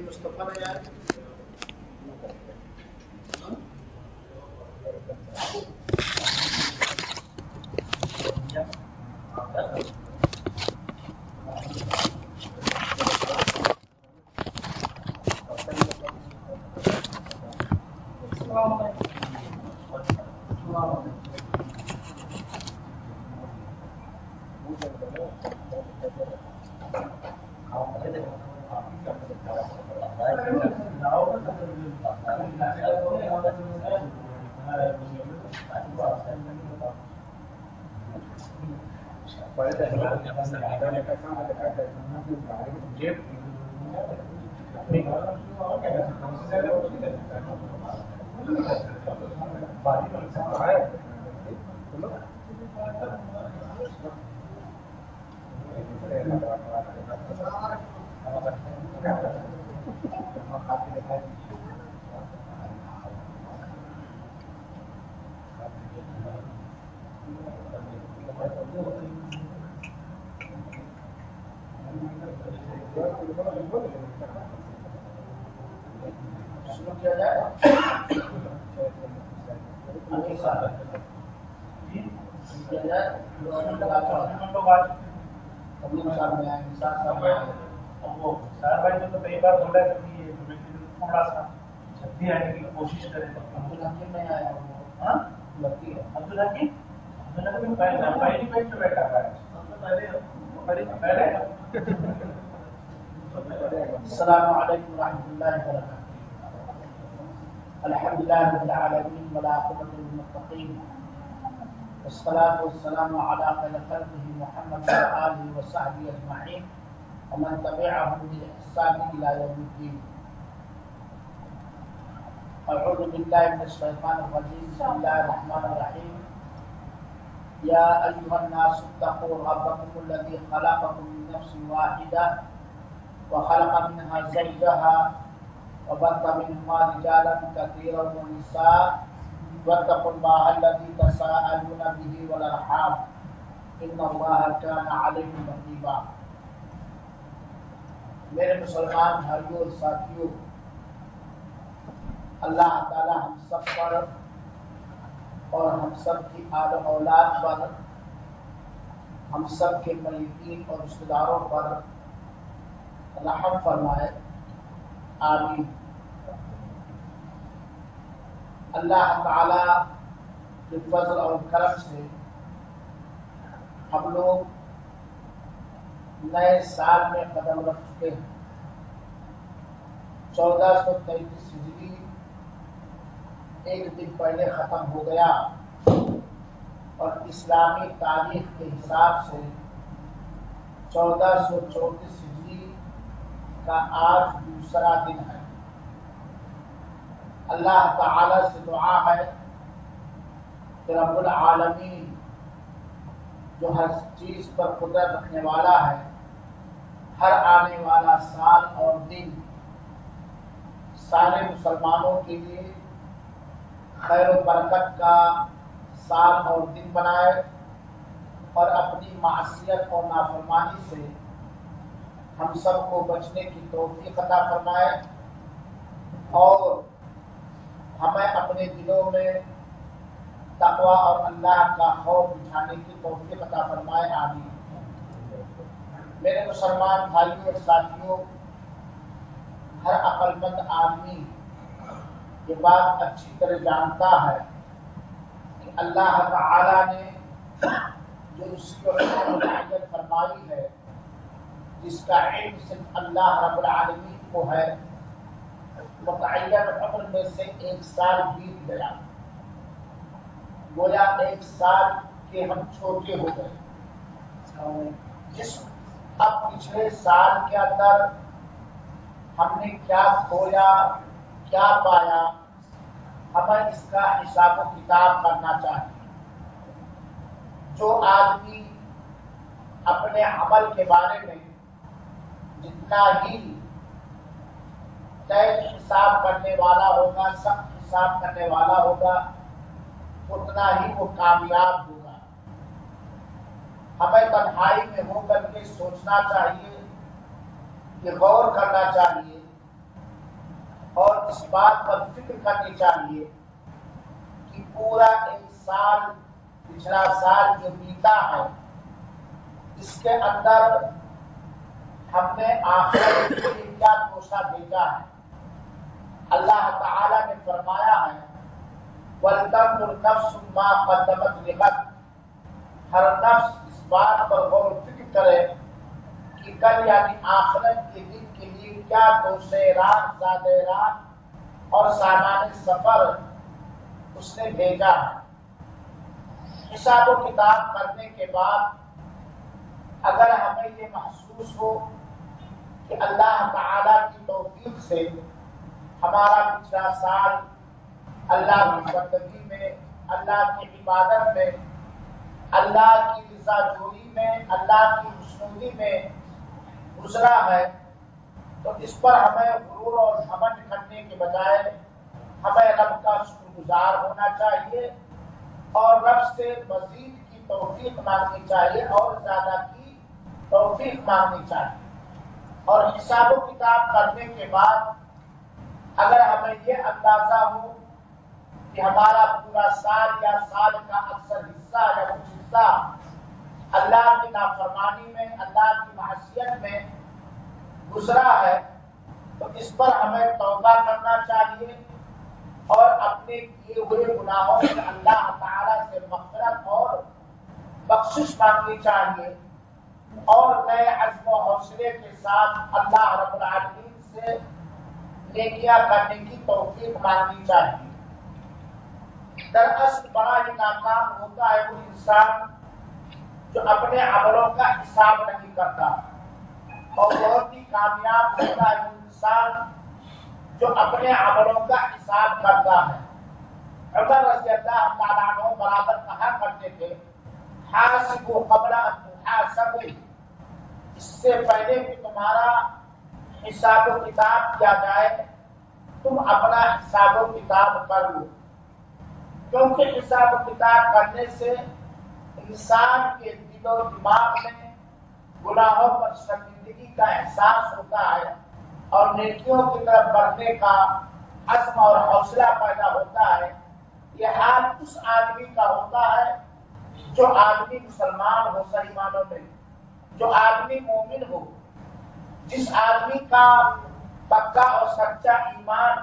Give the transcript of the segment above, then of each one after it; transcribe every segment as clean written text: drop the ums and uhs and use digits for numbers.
مصطفیٰ نے یار کوشش کریں السلام علیکم ورحمۃ اللہ وبرکاتہ. الحمد للہ رب العالمین والعاقبۃ للمتقین والصلاة والسلام علی خیر خلقہ محمد وآلہ وصحبہ اجمعین ومن تبعهم بإحسان إلی یوم الدین. اعوذ باللہ من الشیطان الرجیم. بسم اللہ الرحمن الرحیم. یا ایھا الناس اتقوا ربکم الذی خلقکم من نفس واحدہ وخلق منها زوجها وبث منهما رجالا كثيرا ونساء واتقوا الله الذي تساءلون به والارحام ان الله كان عليكم رقيبا. میرے مسلمان بھائیوں اور ساتھیوں، اللہ تعالی ہم سب پر اور ہم سب کی آل و اولاد پر، ہم سب کے قریبین اور رشتہ داروں پر رحم فرمائے، آمین. اللہ تعالی کے فضل اور کرم سے ہم لوگ نئے سال میں قدم رکھ چکے ہیں. 1433 ہجری ایک دن پہلے ختم ہو گیا اور اسلامی تاریخ کے حساب سے 1434 ہجری کا آج دوسرا دن ہے. اللہ تعالی سے دعا ہے کہ رب العالمین جو ہر چیز پر قدرت رکھنے والا ہے، ہر آنے والا سال اور دن سارے مسلمانوں کے لیے خیر و برکت کا سال اور دن بنائے اور اپنی معصیت اور نافرمانی سے ہم سب کو بچنے کی توفیق عطا فرمائے اور ہمیں اپنے دلوں میں تقوی اور اللہ کا خوف بٹھانے کی توفیق عطا فرمائے، آمین. میرے مسلمان بھائیوں اور ساتھیوں، ہر عقل مند آدمی یہ بات اچھی طرح جانتا ہے کہ اللہ تعالی نے جو اس کو متعین فرمائی ہے، جس کا علم صرف اللہ رب العالمین کو ہے، متعین عمر میں سے ایک سال بیت گیا، گویا ایک سال کے ہم چھوٹے ہو گئے. اب پچھلے سال کے اندر ہم نے کیا کھویا، کیا پایا، ہمیں اس کا حساب و کتاب کرنا چاہیے. جو آدمی اپنے عمل کے بارے میں جتنا ہی طے حساب کرنے والا ہوگا، سخت حساب کرنے والا ہوگا، اتنا ہی وہ کامیاب ہوگا. ہمیں تنہائی میں ہو کر کے سوچنا چاہیے، کہ غور کرنا چاہیے اور اس بات پر فکر کرنی چاہیے کہ پورا ایک سال، پچھلا سال جو بیتا ہے، اس کے اندر ہم نے آخرت کے لیے کیا توشہ بھیجا ہے۔ اللہ تعالی نے فرمایا ہے وَلْتَنظُرْ نَفْسٌ مَا قَدَّمَتْ لِغَدٍ، ہر نفس اس بات پر غور و فکر کرے کہ کل یعنی آخرت کے دن کے لیے کیا توشہ رات، زادہ رات اور سامان سفر اس نے بھیجا ہے۔ حساب و کتاب کرنے کے بعد اگر ہمیں یہ محسوس ہو کہ اللہ تعالی کی توفیق سے ہمارا پچھلا سال اللہ کی بندگی میں، اللہ کی عبادت میں، اللہ کی رضا جوئی میں، اللہ کی خوشنودی میں گزرا ہے، تو اس پر ہمیں غرور اور گھمنڈ کرنے کے بجائے ہمیں رب کا شکر گزار ہونا چاہیے اور رب سے مزید کی توفیق مانگنی چاہیے اور زیادہ کی توفیق مانگنی چاہیے۔ اور حساب و کتاب کرنے کے بعد اگر ہمیں یہ اندازہ ہو کہ ہمارا پورا سال یا سال کا اکثر حصہ یا کچھ حصہ اللہ کی نافرمانی میں، اللہ کی معصیت میں گزرا ہے، تو اس پر ہمیں توبہ کرنا چاہیے اور اپنے کیے ہوئے گناہوں سے اللہ تعالی سے مغفرت اور بخشش مانگنی چاہیے اور نئے عزم و حوصلے کے ساتھ اللہ رب العالمین سے نیکیاں کرنے کی توفیق مانگنی چاہیے۔ دراصل بڑا ہی ناکام ہوتا ہے وہ انسان جو اپنے عملوں کا حساب نہیں کرتا، اور بہت ہی کامیاب ہوتا ہے وہ انسان جو اپنے عملوں کا حساب کرتا ہے۔ عمر رضی اللہ تعالیٰ عنہ برابر کہا کرتے تھے حاسبوا قبل ان تحاسبوا، اس سے پہلے کہ تمہارا حساب و کتاب کیا جائے تم اپنا حساب و کتاب کر لو، کیونکہ حساب و کتاب کرنے سے انسان کے دل و دماغ میں گناہوں پر شرمندگی کا احساس ہوتا ہے اور نیکیوں کی طرف بڑھنے کا عزم اور حوصلہ پیدا ہوتا ہے۔ یہ حال اس آدمی کا ہوتا ہے جو آدمی مسلمان ہو، صحیح معنوں میں جو آدمی مومن ہو، جس آدمی کا پکا اور سچا ایمان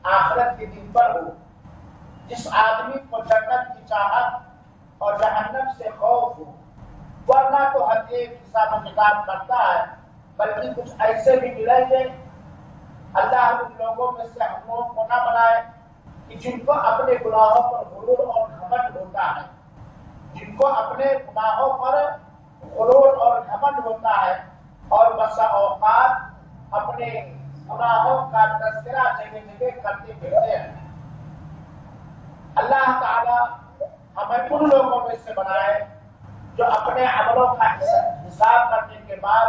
آخرت کے دن پر ہو، جس آدمی کو جنت کی چاہت اور جہنم سے خوف ہو، ورنہ تو ہر ایک حساب و کتاب کرتا ہے، بلکہ کچھ ایسے بھی ملیں گے، اللہ ان لوگوں میں سے ہم لوگوں کو نہ بنائے کہ جن کو اپنے گناہوں پر غرور اور گھمنڈ ہوتا ہے، جن کو اپنے گناہوں پر غرور اور گھمنڈ ہوتا ہے اور بسا اوقات اپنے گناہوں کا تذکرہ جگہ جگہ کرتے پھرتے ہیں۔ اللہ تعالی ہمیں ان لوگوں میں سے بنائے جو اپنے عملوں کا حساب کرنے کے بعد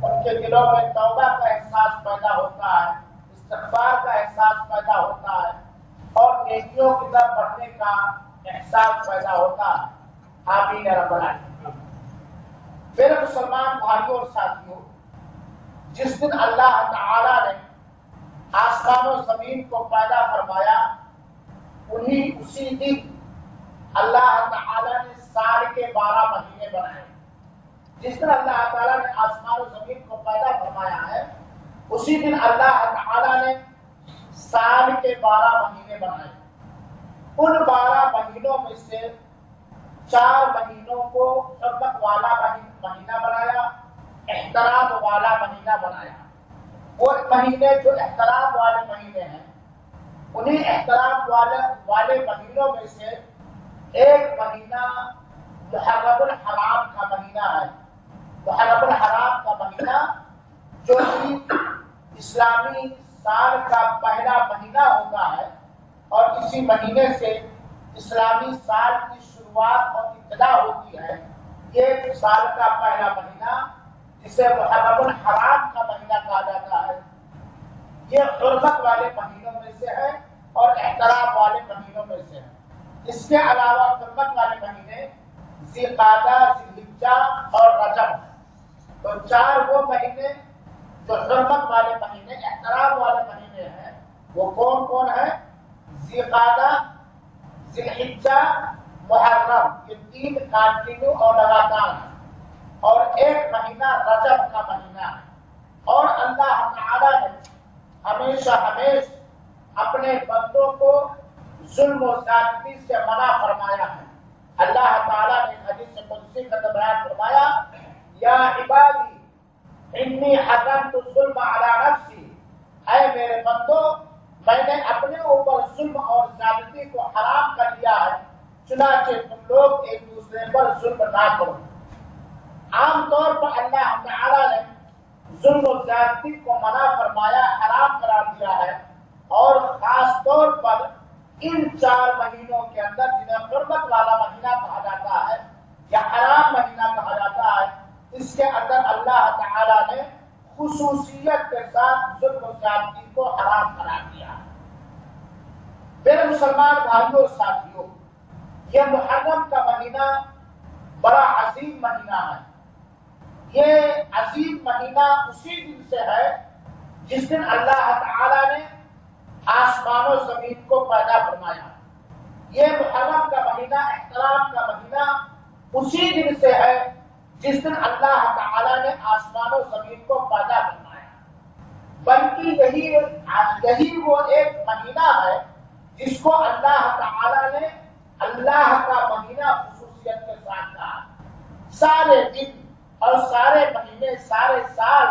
ان کے دلوں میں توبہ کا احساس پیدا ہوتا ہے، استغفار کا احساس پیدا ہوتا ہے اور نیکیوں کی طرف بڑھنے کا احساس پیدا ہوتا ہے۔ آمین رب العالمین۔ میرے مسلمان بھائیوں اور ساتھیوں، جس دن اللہ تعالی نے آسمان و زمین کو پیدا فرمایا، اسی دن اللہ تعالی نے سال کے 12 مہینے بنائے۔ جس دن اللہ تعالی نے آسمان و زمین کو پیدا فرمایا ہے، اسی دن اللہ تعالی نے سال کے 12 مہینے بنائے۔ ان 12 مہینوں میں سے 4 مہینوں کو حرمت والا مہینہ بنایا، احترام والا مہینہ بنایا۔ وہ مہینے جو احترام والے مہینے ہیں، انہیں احترام والے مہینوں میں سے ایک مہینہ محرم الحرام کا مہینہ ہے۔ محرم الحرام کا مہینہ جو کہ اسلامی سال کا پہلا مہینہ ہوتا ہے اور اسی مہینے سے اسلامی سال کی شروعات اور ابتدا ہوتی ہے، یہ سال کا پہلا مہینہ جسے محرم الحرام کا مہینہ کہا جاتا ہے، یہ حرمت والے مہینوں میں سے ہے اور احترام والے مہینوں میں سے ہے۔ اس کے علاوہ حرمت والے مہینے ذی القعدہ، ذی الحجہ اور رجب ہیں۔ تو 4 وہ مہینے جو حرمت والے مہینے، احترام والے مہینے ہیں، وہ کون کون ہے؟ ذی قعدہ، ذی الحجہ، محرم، یہ 3 کنٹینیو اور لگاتار ہیں، اور ایک مہینہ رجب کا مہینہ ہے۔ اور اللہ تعالی نے ہمیشہ اپنے بندوں کو ظلم و زیادتی سے منع فرمایا ہے۔ اللہ تعالیٰ نے حدیث قدسی کا بیان فرمایا، یا عبادی انی حرمت الظلم علی نفسی، اے میرے بندو میں نے اپنے اوپر ظلم اور زیادتی کو حرام کر دیا ہے، چنانچہ تم لوگ ایک دوسرے پر ظلم نہ کرو۔ عام طور پر اللہ تعالیٰ نے ظلم و زیادتی کو منع فرمایا، حرام قرار دیا ہے، اور خاص طور پر ان 4 مہینوں کے اندر جنہیں حرمت والا مہینہ کہا جاتا ہے یا حرام مہینہ کہا جاتا ہے، اس کے اندر اللہ تعالیٰ نے خصوصیت کے ساتھ ظلم و زیادتی کو حرام قرار دیا ہے۔ میرے مسلمان بھائیوں اور ساتھیوں، یہ محرم کا مہینہ بڑا عظیم مہینہ ہے۔ یہ عظیم مہینہ اسی دن سے ہے جس دن اللہ تعالیٰ نے آسمان و زمین کو پیدا فرمایا۔ یہ محرم کا مہینہ، احترام کا مہینہ اسی دن سے ہے جس دن اللہ تعالیٰ نے آسمان و زمین کو پیدا فرمایا۔ بلکہ یہی وہ ایک مہینہ ہے جس کو اللہ تعالیٰ نے اللہ کا مہینہ خصوصیت کے ساتھ کہا۔ سارے دن اور سارے مہینے، سارے سال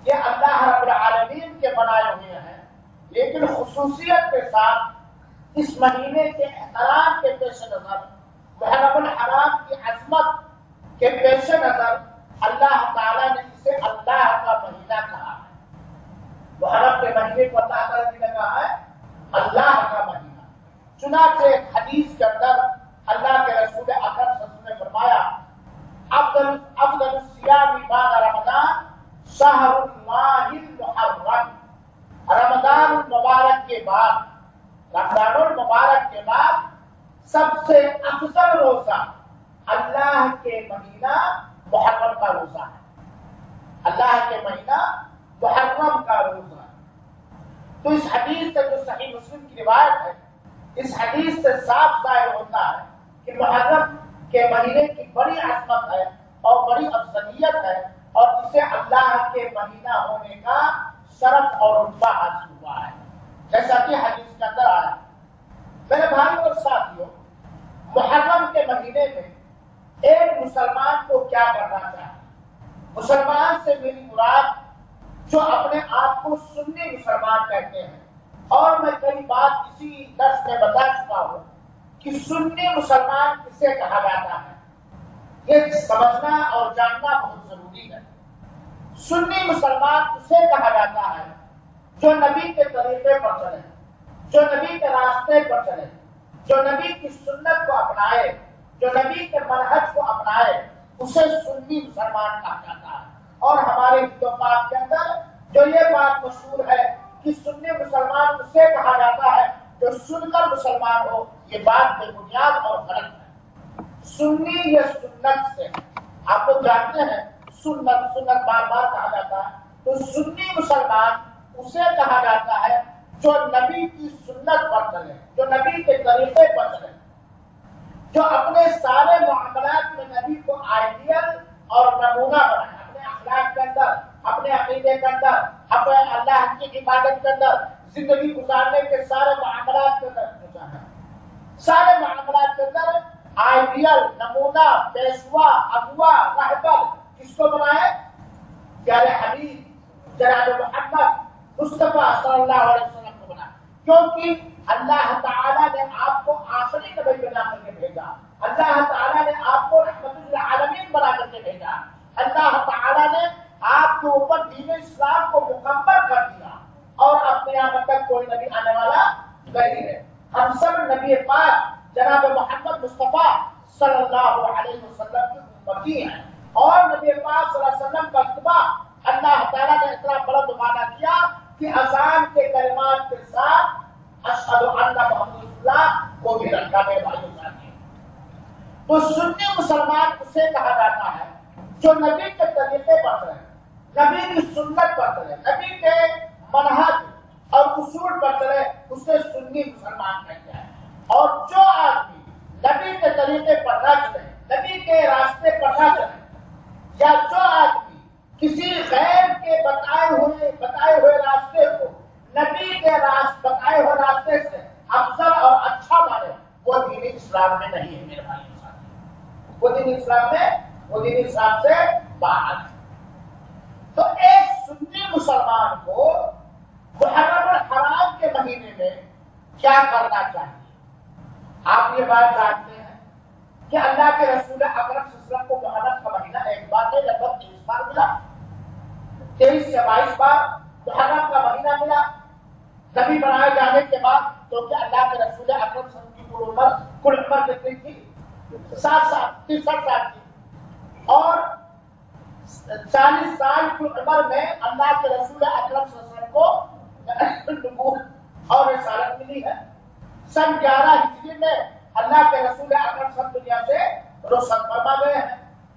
یہ اللہ رب العالمین کے بنائے ہوئے ہیں، لیکن خصوصیت کے ساتھ اس مہینے کے احترام کے پیش نظر، محرم الحرام کی عظمت کے پیش نظر اللہ تعالیٰ نے اسے اللہ کا مہینہ کہا ہے۔ محرم کے مہینے کو اللہ تعالیٰ نے کہا ہے اللہ کا مہینہ۔ چنانچہ ایک حدیث کے اندر اللہ کے رسول اکرم صلی اللہ علیہ وسلم نے فرمایا، افضل الصیام بعد رمضان شہر اللہ المحرم۔ رمضان المبارک کے بعد، رمضان المبارک کے بعد سب سے افضل روزہ اللہ کے مہینہ محرم کا روزہ ہے۔ اللہ کے مہینہ محرم کا روزہ ہے۔ تو اس حدیث سے جو صحیح مسلم کی روایت ہے، اس حدیث سے صاف ظاہر ہوتا ہے کہ محرم کے مہینے کی بڑی عظمت ہے اور بڑی افضلیت ہے، اور اسے اللہ کے مہینہ ہونے کا شرف اور رتبہ حاصل ہوا ہے، جیسا کہ حدیث کے اندر آیا۔ میرے بھائیوں اور ساتھیوں، محرم کے مہینے میں ایک مسلمان کو کیا کرنا چاہیے؟ مسلمان سے میری مراد جو اپنے آپ کو سنی مسلمان کہتے ہیں، اور میں کئی بات اسی درس میں بتا چکا ہوں کہ سنی مسلمان کسے کہا جاتا ہے، یہ سمجھنا اور جاننا بہت ضروری ہے۔ سنی مسلمان اسے کہا جاتا ہے جو نبی کے طریقے پر چلے، جو نبی کے راستے پر چلے، جو نبی کی سنت کو اپنائے، جو نبی کے منہج کو اپنائے، اسے سنی مسلمان کہا جاتا ہے۔ اور ہمارے ہندو پاک کے اندر جو یہ بات مشہور ہے کہ سنی مسلمان اسے کہا جاتا ہے جو سن کر مسلمان ہو، یہ بات بے بنیاد اور غلط ہے۔ سنی یا سنت سے آپ لوگ جانتے ہیں، سنت بار بار کہا جاتا ہے، تو سنی مسلمان اسے کہا جاتا ہے جو نبی کی سنت پر چلے، جو نبی کے طریقے پر چلے، جو اپنے سارے معاملات میں نبی کو آئیڈیل اور نمونہ بنائے، اپنے اخلاق کے اندر، اپنے عقیدے کے اندر، اپنے اللہ کی عبادت کے اندر، زندگی گزارنے کے سارے معاملات کے اندر، سارے معاملات کے اندر آئیڈیل، نمونہ، پیشوا، اغوا، رہبر کس کو بنائے؟ پیارے حبیب جناب محمد مصطفیٰ صلی اللہ علیہ وسلم کو بنائے، کیونکہ اللہ تعالیٰ نے آپ کو آخری نبی بنا کر کے بھیجا، اللہ تعالیٰ نے آپ کو رحمت للعالمین بنا کر کے بھیجا، اللہ تعالیٰ نے آپ کے اوپر دین اسلام کو مکمل کر دیا، اور اب قیامت تک کوئی نبی آنے والا نہیں ہے۔ ہم سب نبی پاک جناب محمد مصطفیٰ صلی اللہ علیہ وسلم کی امتی ہیں، اور نبی پاک صلی اللہ علیہ وسلم کا اتباع اللہ تعالیٰ نے اتنا بلند مانا کیا کہ اذان کے کلمات کے ساتھ اشہد ان محمد رسول اللہ کو بھی رکھا۔ میرے بھائیوں ساتھیوں، تو سنی مسلمان اسے کہا جاتا ہے جو نبی کے طریقے پر چلے، نبی کی سنت پر چلے، نبی کے منہج اور اصول پر چلے اسے سنی مسلمان کہتے ہیں. اور جو آدمی نبی کے طریقے پر نہ چلے، نبی کے راستے پر نہ چلے، یا جو آدمی کسی غیر کے بتائے ہوئے راستے کو نبی کے بتائے ہوئے راستے سے افضل اور اچھا مانے، وہ دین اسلام میں نہیں ہے میرے بھائی. وہ دین اسلام سے باہر ہے. تو ایک سنی مسلمان کو محرم الحرام کے مہینے میں کیا کرنا چاہیے؟ آپ یہ بات جانتے ہیں کہ اللہ کے رسول اکرم صلی اللہ علیہ وسلم کو محرم کا مہینہ ایک بار نہیں لگ بھگ 23 بار ملا. 23 سے 22 بار محرم کا مہینہ ملا. نبی بنائے جانے کے بعد تو کیا اللہ کے رسول اکرم صلی اللہ علیہ وسلم کی کل عمر کتنی تھی؟ 60 سال 63 کی. اور 40 سال کی عمر میں اللہ کے رسول اکرم صلی اللہ علیہ وسلم کو نبوت اور رسالت ملی ہے. سن 11 ہجری میں اللہ کے رسول اکرم صلی اللہ علیہ وسلم دنیا سے رخصت فرما گئے ہیں.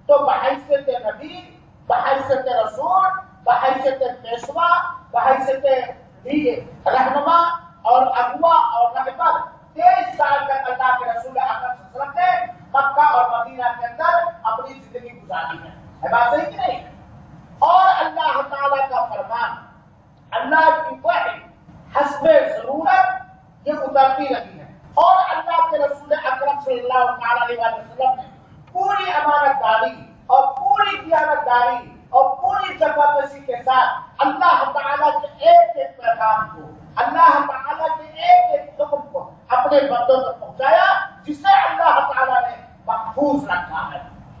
تو بحیثیت نبی، بحیثیت رسول، بحیثیت پیشوا، بحیثیت رہنما اور اغوا اور رہبر 23 سال تک اللہ کے رسول اکرم صلی اللہ علیہ وسلم نے مکہ اور مدینہ کے اندر اپنی زندگی گزاری ہے بات صحیح کہ نہیں؟ اور اللہ تعالیٰ کا فرمان، اللہ کی وحی حسب ضرورت یہ اترتی رہی ہے. اور اللہ کے رسول اکرم صلی اللہ تعالیٰ علیہ وسلم نے پوری امانت داری اور پوری دیانت داری اور پوری جبردستی کے ساتھ اللہ تعالیٰ کے ایک ایک پیغام کو، اللہ تعالیٰ کے ایک ایک حکم کو اپنے بندوں تک پہنچایا، جسے اللہ تعالیٰ نے محفوظ رکھا ہے.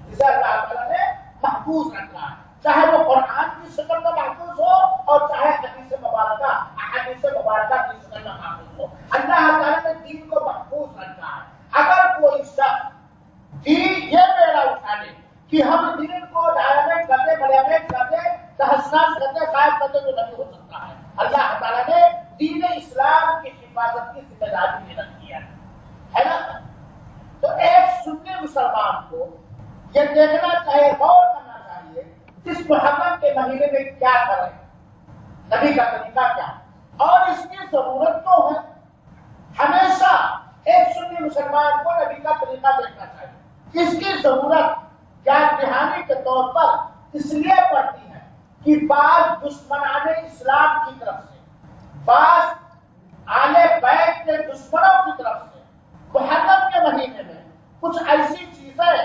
جسے اللہ تعالیٰ نے محفوظ رکھا ہے، چاہے وہ قرآن کی شکل میں محفوظ ہو اور چاہے حدیث مبارکہ کی شکل میں محفوظ ہو. اللہ تعالیٰ نے دین کو محفوظ رکھا ہے. اگر کوئی شخص یہ بیڑا اٹھا لے کہ ہم دین کو ڈائمیٹ کرتے، ملیمیٹ کرتے، تحس نحس کرتے، غائب کرتے تو نہیں ہو سکتا ہے. اللہ تعالیٰ نے دین اسلام کی حفاظت کی ذمہ داری بھی رکھی ہے نا. تو ایک سنی مسلمان کو یہ دیکھنا چاہیے، غور کرنا چاہیے اس محرم کے مہینے میں کیا کریں، نبی کا طریقہ کیا ہے اور اس کی ضرورت تو ہے. ہمیشہ ایک سنی مسلمان کو نبی کا طریقہ دیکھنا چاہیے. اس کی ضرورت یاد دہانی کے طور پر اس لیے پڑتی ہے کہ بعض دشمنان اسلام کی طرف سے، بعض آل بیت کے دشمنوں کی طرف سے محرم کے مہینے میں کچھ ایسی چیزیں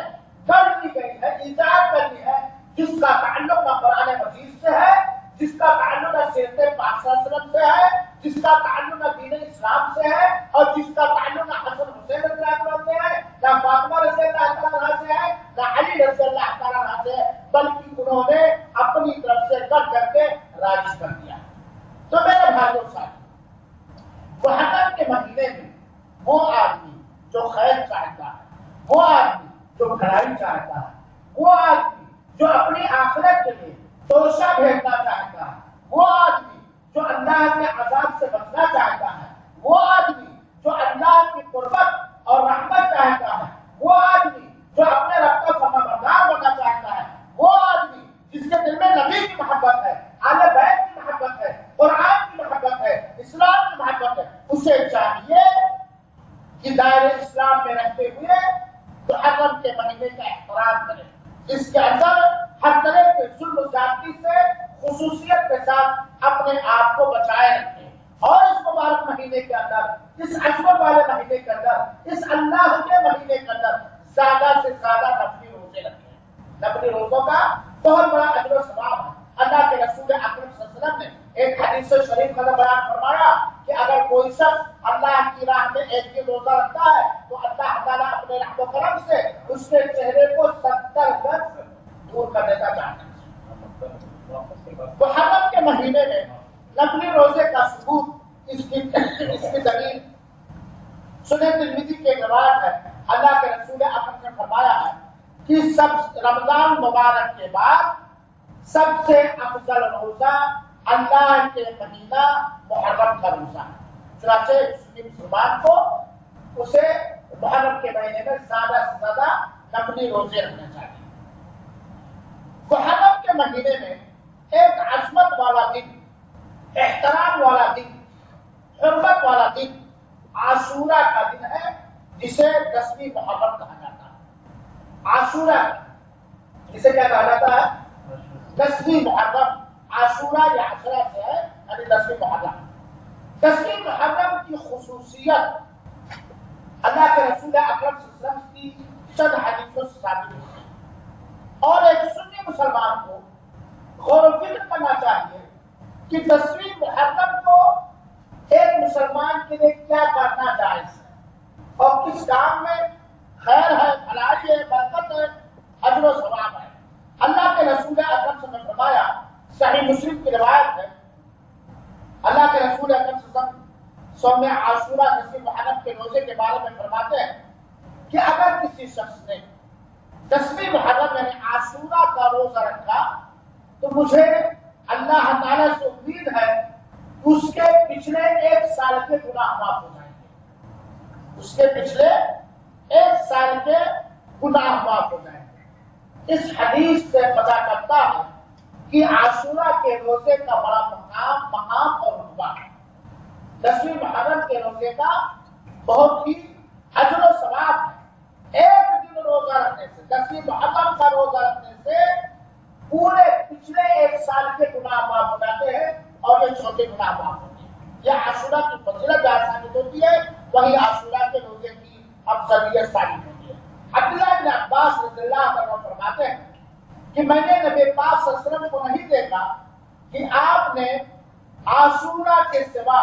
کر لی گئی ہے، ایجاد کر لی ہے، جس کا تعلق نہ قرآن مجید سے ہے، جس کا تعلق نہ سیرت پاک صلی اللہ علیہ وسلم سے ہے، جس کا تعلق نہ دین اسلام سے ہے، اور جس کا تعلق نہ حسن حسین رضی اللہ عنہ سے ہے، نہ فاطمہ رضی اللہ تعالیٰ عنہ سے ہے، نہ علی رضی اللہ تعالیٰ عنہ سے ہے، بلکہ انہوں نے اپنی طرف سے کر کے راضی کر دیا. تو میرے بھائیوں ساتھ محرم کے مہینے میں وہ آدمی جو خیر چاہتا ہے، وہ آدمی جو بھلائی چاہتا ہے، وہ آدمی جو اپنی آخرت کے لیے توشہ بھیجنا چاہتا ہے، وہ آدمی جو اللہ کے عذاب سے بچنا چاہتا ہے، وہ آدمی جو اللہ کی قربت اور رحمت چاہتا ہے، وہ آدمی جو اپنے رب کا فرمانبردار بننا چاہتا ہے، وہ آدمی جس کے دل میں نبی کی محبت ہے، اہل بیت کی محبت ہے، قرآن کی محبت ہے، اسلام کی محبت ہے، اسے چاہیے کہ دائرے اسلام میں رہتے ہوئے محرم کے مہینے کا احترام کرے. اس کے اندر ہر طرح کے ظلم و زیادتی سے خصوصیت کے ساتھ اپنے آپ کو بچائے رکھیں، اور اس مبارک مہینے کے اندر، اس عظمت والے مہینے کے اندر، اس اللہ کے مہینے کے اندر زیادہ سے زیادہ نفلی روزے رکھیں. نفلی روزوں کا بہت بڑا اجر و ثواب ہے. اللہ کے رسول اکرم صلی اللہ علیہ وسلم نے ایک حدیث شریف میں بیان فرمایا کہ اگر کوئی شخص اللہ کی راہ میں ایک دن روزہ رکھتا ہے تو اللہ تعالیٰ اپنے رحم و کرم سے اس کے چہرے کو 70 گز دور کر دیتا چاہتا ہے. محرم کے مہینے میں نفلی روزے کا ثبوت، اس کی دلیل سنن ترمذی کے روایت ہے. اللہ کے رسول اکرم نے فرمایا ہے کہ سب رمضان مبارک کے بعد سب سے افضل روزہ اللہ کے مہینہ محرم کا روزہ ہے. چنانچہ سنی مسلمان کو اسے محرم کے مہینے میں زیادہ سے زیادہ نفلی روزے رکھنا چاہیے. محرم کے مہینے میں ایک عظمت والا دن، احترام والا دن حرمت والا دن عاشورہ کا دن ہے، جسے 10ویں محرم کہا جاتا ہے۔ عاشورہ جسے کیا کہا جاتا ہے؟ 10ویں محرم۔ عاشورہ یا عشرہ سے ہے، یعنی 10ویں محرم۔ 10ویں محرم کی خصوصیت اللہ کے رسول اکرم صلی اللہ علیہ وسلم کی چند حدیثوں سے ثابت ہوتی ہے، اور ایک سنی مسلمان کو غور و فکر کرنا چاہیے کہ 10ویں محرم کو ایک مسلمان کے لیے کیا کرنا جائز ہے اور کس کام میں خیر ہے، بھلائی ہے، برکت ہے، اجر و ثواب ہے۔ اللہ کے رسول اکرم صلی اللہ علیہ وسلم نے فرمایا، صحیح مسلم کی روایت ہے، اللہ کے رسول اکرم صلی اللہ علیہ وسلم صوم عاشورہ 10ویں محرم کے روزے کے بارے میں فرماتے ہیں کہ اگر کسی شخص نے 10ویں محرم یعنی عاشورہ کا روزہ رکھا تو مجھے اللہ تعالیٰ سے امید ہے اس کے پچھلے 1 سال کے گناہ معاف ہو جائیں گے، اس کے پچھلے 1 سال کے گناہ معاف ہو جائیں گے۔ اس حدیث سے پتہ چلتا ہے کہ عاشورہ کے روزے کا بڑا مقام اور رتبہ ہے۔ 10ویں محرم کے روزے کا بہت ہی اجر و ثواب ہے۔ ایک دن روزہ رکھنے سے، 10ویں محرم کا روزہ رکھنے سے پورے پچھلے 1 سال کے گناہ معاف ہو جاتے ہیں اور یہ چھوٹے گناہ معاف ہوتے ہیں۔ یہ عاشورہ کی فضیلت جہاں ثابت ہوتی ہے، وہی عاشورہ کے روزے کی افضلیت ثابت ہوتی ہے۔ عبداللہ بن عباس رضی اللہ عنہ فرماتے ہیں کہ میں نے نبی پاک صلی اللہ علیہ وسلم کو نہیں دیکھا کہ آپ نے عاشورہ کے سوا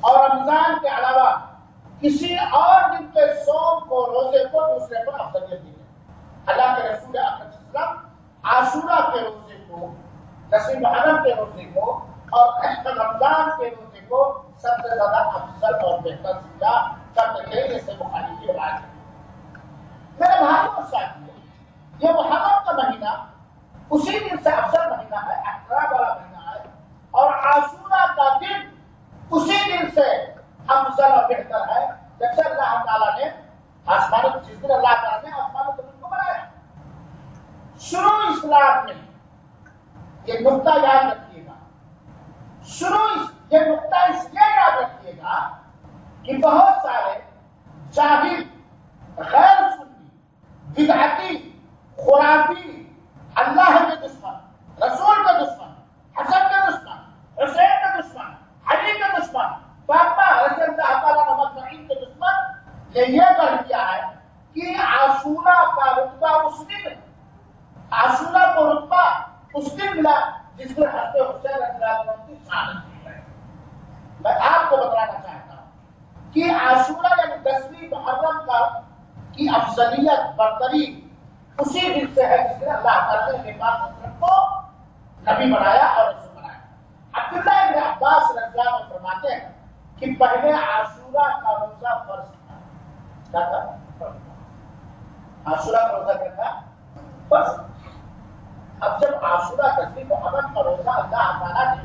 اور رمضان کے علاوہ کسی اور دن کے صوم کو، روزے کو دوسرے پر افضلیت دی ہے۔ اللہ کے رسول اکرم صلی اللہ علیہ وسلم عاشورہ کے روزے کو، 10ویں محرم کے روزے کو اور رمضان کے روزے کو سب سے زیادہ افضل اور بہتر سمجھا کرتے تھے۔ اس سے مخالف کی روایت ہے۔ میرے بھائیوں اور ساتھیوں، یہ محرم کا مہینہ اسی دن سے افضل مہینہ ہے، احترام والا مہینہ ہے، اور عاشورہ کا دن اسی دن سے افضل اور بہتر ہے جیسے اللہ تعالیٰ نے جس دن اللہ تعالیٰ نے آسمان و زمین کو بنایا۔ شروع اسلام میں یہ نقطہ یاد رکھیے گا، یہ نقطہ اس لیے یاد رکھیے گا کہ بہت سارے جاہل، غیر سنی، بدعتی، خرافی، اللہ کے دشمن، رسول کے دشمن، حسن کے دشمن، حسین کے دشمن، علی کے دشمن، فاطمہ رضی اللہ تعالیٰ عنہ کے دشمن نے یہ کر دیا ہے کہ عاشورہ کا رتبہ اس دن، عاشورہ کو رتبہ اس دن ملا جس میں حضرت حسین رضی اللہ عنہ کی شان ہے۔ میں آپ کو بتانا چاہتا ہوں کہ عاشورہ یعنی 10ویں محرم کی افضلیت برتری اسی دن سے ہے جس دن اللہ تعالیٰ نے پاک وسلم کو نبی بنایا اور رسول بنایا۔ عبداللہ ابن عباس رضی اللہ عنہ فرماتے ہیں کہ پہلے عاشورہ کا روزہ فرض تھا۔ کیا تھا؟ عاشورہ کا روزہ کیا تھا؟ فرض۔ اب جب عاشورہ 10ویں محرم کا روزہ اللہ تعالیٰ نے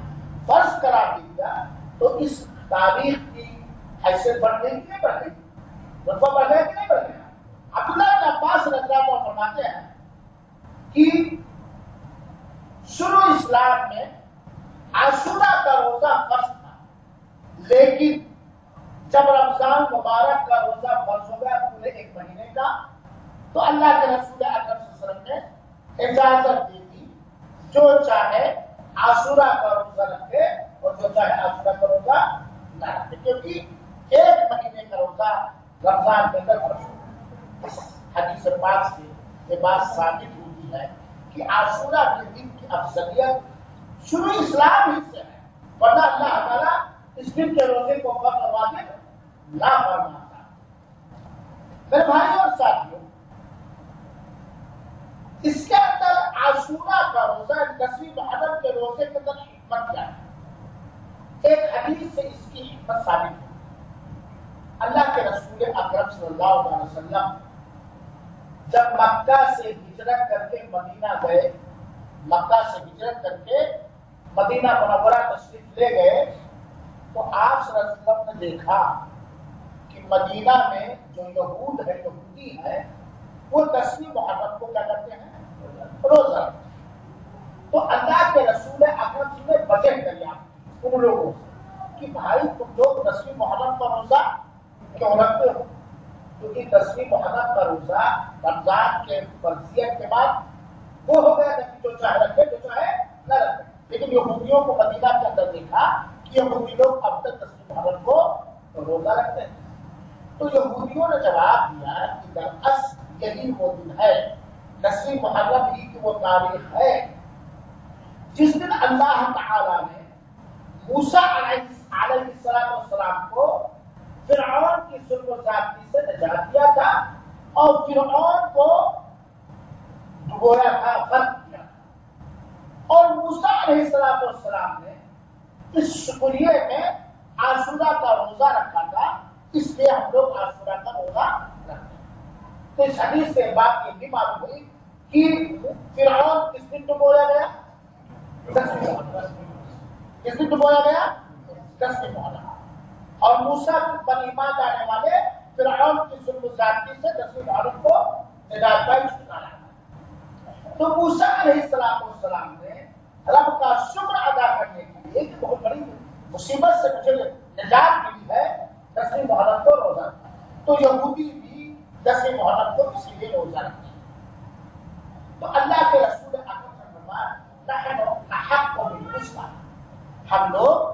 فرض قرار دیا تو اس تاریخ کی حیثیت بڑھ گئی کہ نہیں بڑھ گئی؟ رتبہ بڑھ گیا کہ نہیں بڑھ گیا؟ عبداللہ بن عباس رضی اللہ عنہ فرماتے ہیں کہ شروع اسلام میں عاشورہ کا روزہ فرض تھا، لیکن جب رمضان مبارک کا روزہ فرض ہو گیا پورے 1 مہینے کا تو اللہ کے رسول اکرم صلی اللہ علیہ وسلم نے اجازت دی تھی جو چاہے عاشورہ کا روزہ رکھے اور جو چاہے عاشورہ کا روزہ نہ رکھے، کیونکہ 1 مہینے کا روزہ رمضان کے اندر فرض ہو۔ اس حدیث پاک سے یہ بات ثابت ہوتی ہے کہ عاشورہ کے دن کی افضلیت شروع اسلام ہی سے ہے، ورنہ اللہ تعالیٰ اس دن کے روزے کو فرض اور واجب نہ فرماتا۔ میرے بھائیوں اور ساتھیوں، اس کے اندر عاشورہ کا روزہ 10ویں محرم کے روزے کے اندر حکمت کیا ہے؟ ایک حدیث سے اس کی حکمت ثابت ہے۔ اللہ کے رسول اکرم صلی اللہ علیہ وسلم جب مکہ سے ہجرت کر کے مدینہ گئے، مکہ سے ہجرت کر کے مدینہ منورہ تشریف لے گئے تو آپ صلی اللہ علیہ وسلم نے دیکھا کہ مدینہ میں جو یہود ہے، یہودی ہے، وہ 10ویں محرم کو کیا کرتے ہیں؟ روزہ رکھتے ہیں۔ تو اللہ کے رسول اکرم نے وجہ دریافت ان لوگوں سے کہ بھائی تم لوگ 10ویں محرم کا روزہ کیوں رکھتے ہو؟ کیونکہ 10ویں محرم کا روزہ رمضان کے فرضیت کے بعد وہ ہو گیا کہ جو چاہے رکھے جو چاہے نہ رکھے. لیکن یہودیوں کو مدینہ کے اندر دیکھا کہ یہودی لوگ اب تک 10ویں محرم کو روزہ رکھتے ہیں. تو یہودیوں نے جواب دیا کہ دراصل یہی وہ دن ہے 10ویں محرم ہی کی وہ تاریخ ہے جس دن اللہ تعالی نے موسیٰ علیہ السلام کو فرعون کی ظلم و زیادتی سے نجات دیا تھا اور فرعون کو ڈبویا تھا، غرق کیا تھا. اور موسیٰ علیہ السلام نے اس شکریہ میں عاشورہ کا روزہ رکھا تھا، اس لیے ہم لوگ عاشورہ کا روزہ رکھتے ہیں. تو اس حدیث سے بات یہ بھی معلوم ہوئی کہ فرعون کس دن ڈبویا گیا؟ کس دن ڈبویا گیا؟ 10ویں محرم. اور موسیٰ پر ایمان لانے والے فرعون کی ظلم و زیادتی سے 10ویں محرم کو نجات کا اشتراک. تو موسیٰ علیہ السلام نے رب کا شکر ادا کرنے کے لیے کہ بہت بڑی مصیبت سے مجھے نجات ملی ہے 10ویں محرم کو روزہ رکھا. تو یہودی بھی 10ویں محرم کو اسی لیے روزہ رکھتے ہیں. تو اللہ کے رسول اکرم صلی اللہ علیہ وسلم ہم لوگ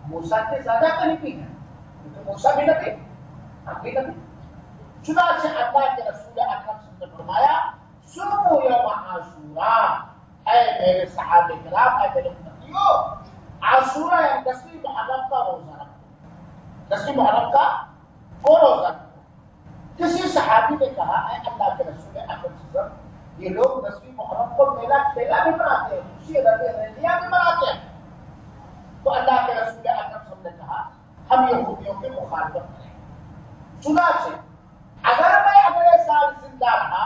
موسیٰ کے زیادہ قریبی ہیں کیونکہ موسیٰ بھی نبی ہم بھی نبی. چنانچہ اللہ کے رسول اکرم صلی اللہ علیہ وسلم نے فرمایا صوموا یوم عاشوراء، اے میرے صحابہ کرام، اے میرے امتیوں، عاشوراء یعنی 10ویں محرم کا روزہ رکھو. 10ویں محرم کا وہ روزہ رکھو. کسی صحابی نے کہا اے اللہ کے رسول اکرم صلی اللہ علیہ وسلم، یہ لوگ 10ویں محرم کو میلہ کھیلا بھی مناتے ہیں، خوشی ریلیاں بھی مناتے ہیں. تو اللہ کے رسول اکرم صلی اللہ علیہ وسلم نے کہا ہم یہودیوں کی مخالفت کریں. چنانچہ اگر میں اگلے سال زندہ رہا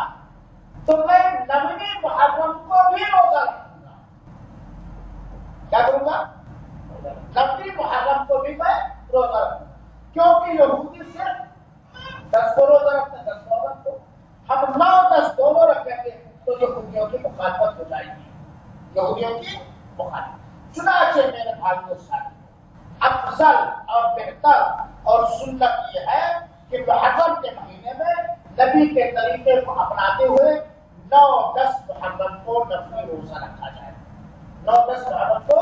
تو میں 9ویں محرم کو بھی روزہ رکھوں گا. کیا کروں گا؟ 9ویں محرم کو بھی میں روزہ رکھوں گا. کیونکہ یہودی صرف 10 کو روزہ رکھتے ہیں، 10 محرم کو. ہم 9 10 دونوں رکھیں گے تو یہودیوں کی مخالفت ہو جائے گی، یہودیوں کی مخالفت. چنانچہ میرے بھائیوں ساتھ افضل اور بہتر اور سنت یہ ہے کہ محرم کے مہینے میں نبی کے طریقے کو اپناتے ہوئے 9 10 محرم کو نفلی روزہ رکھا جائے. 9 10 محرم کو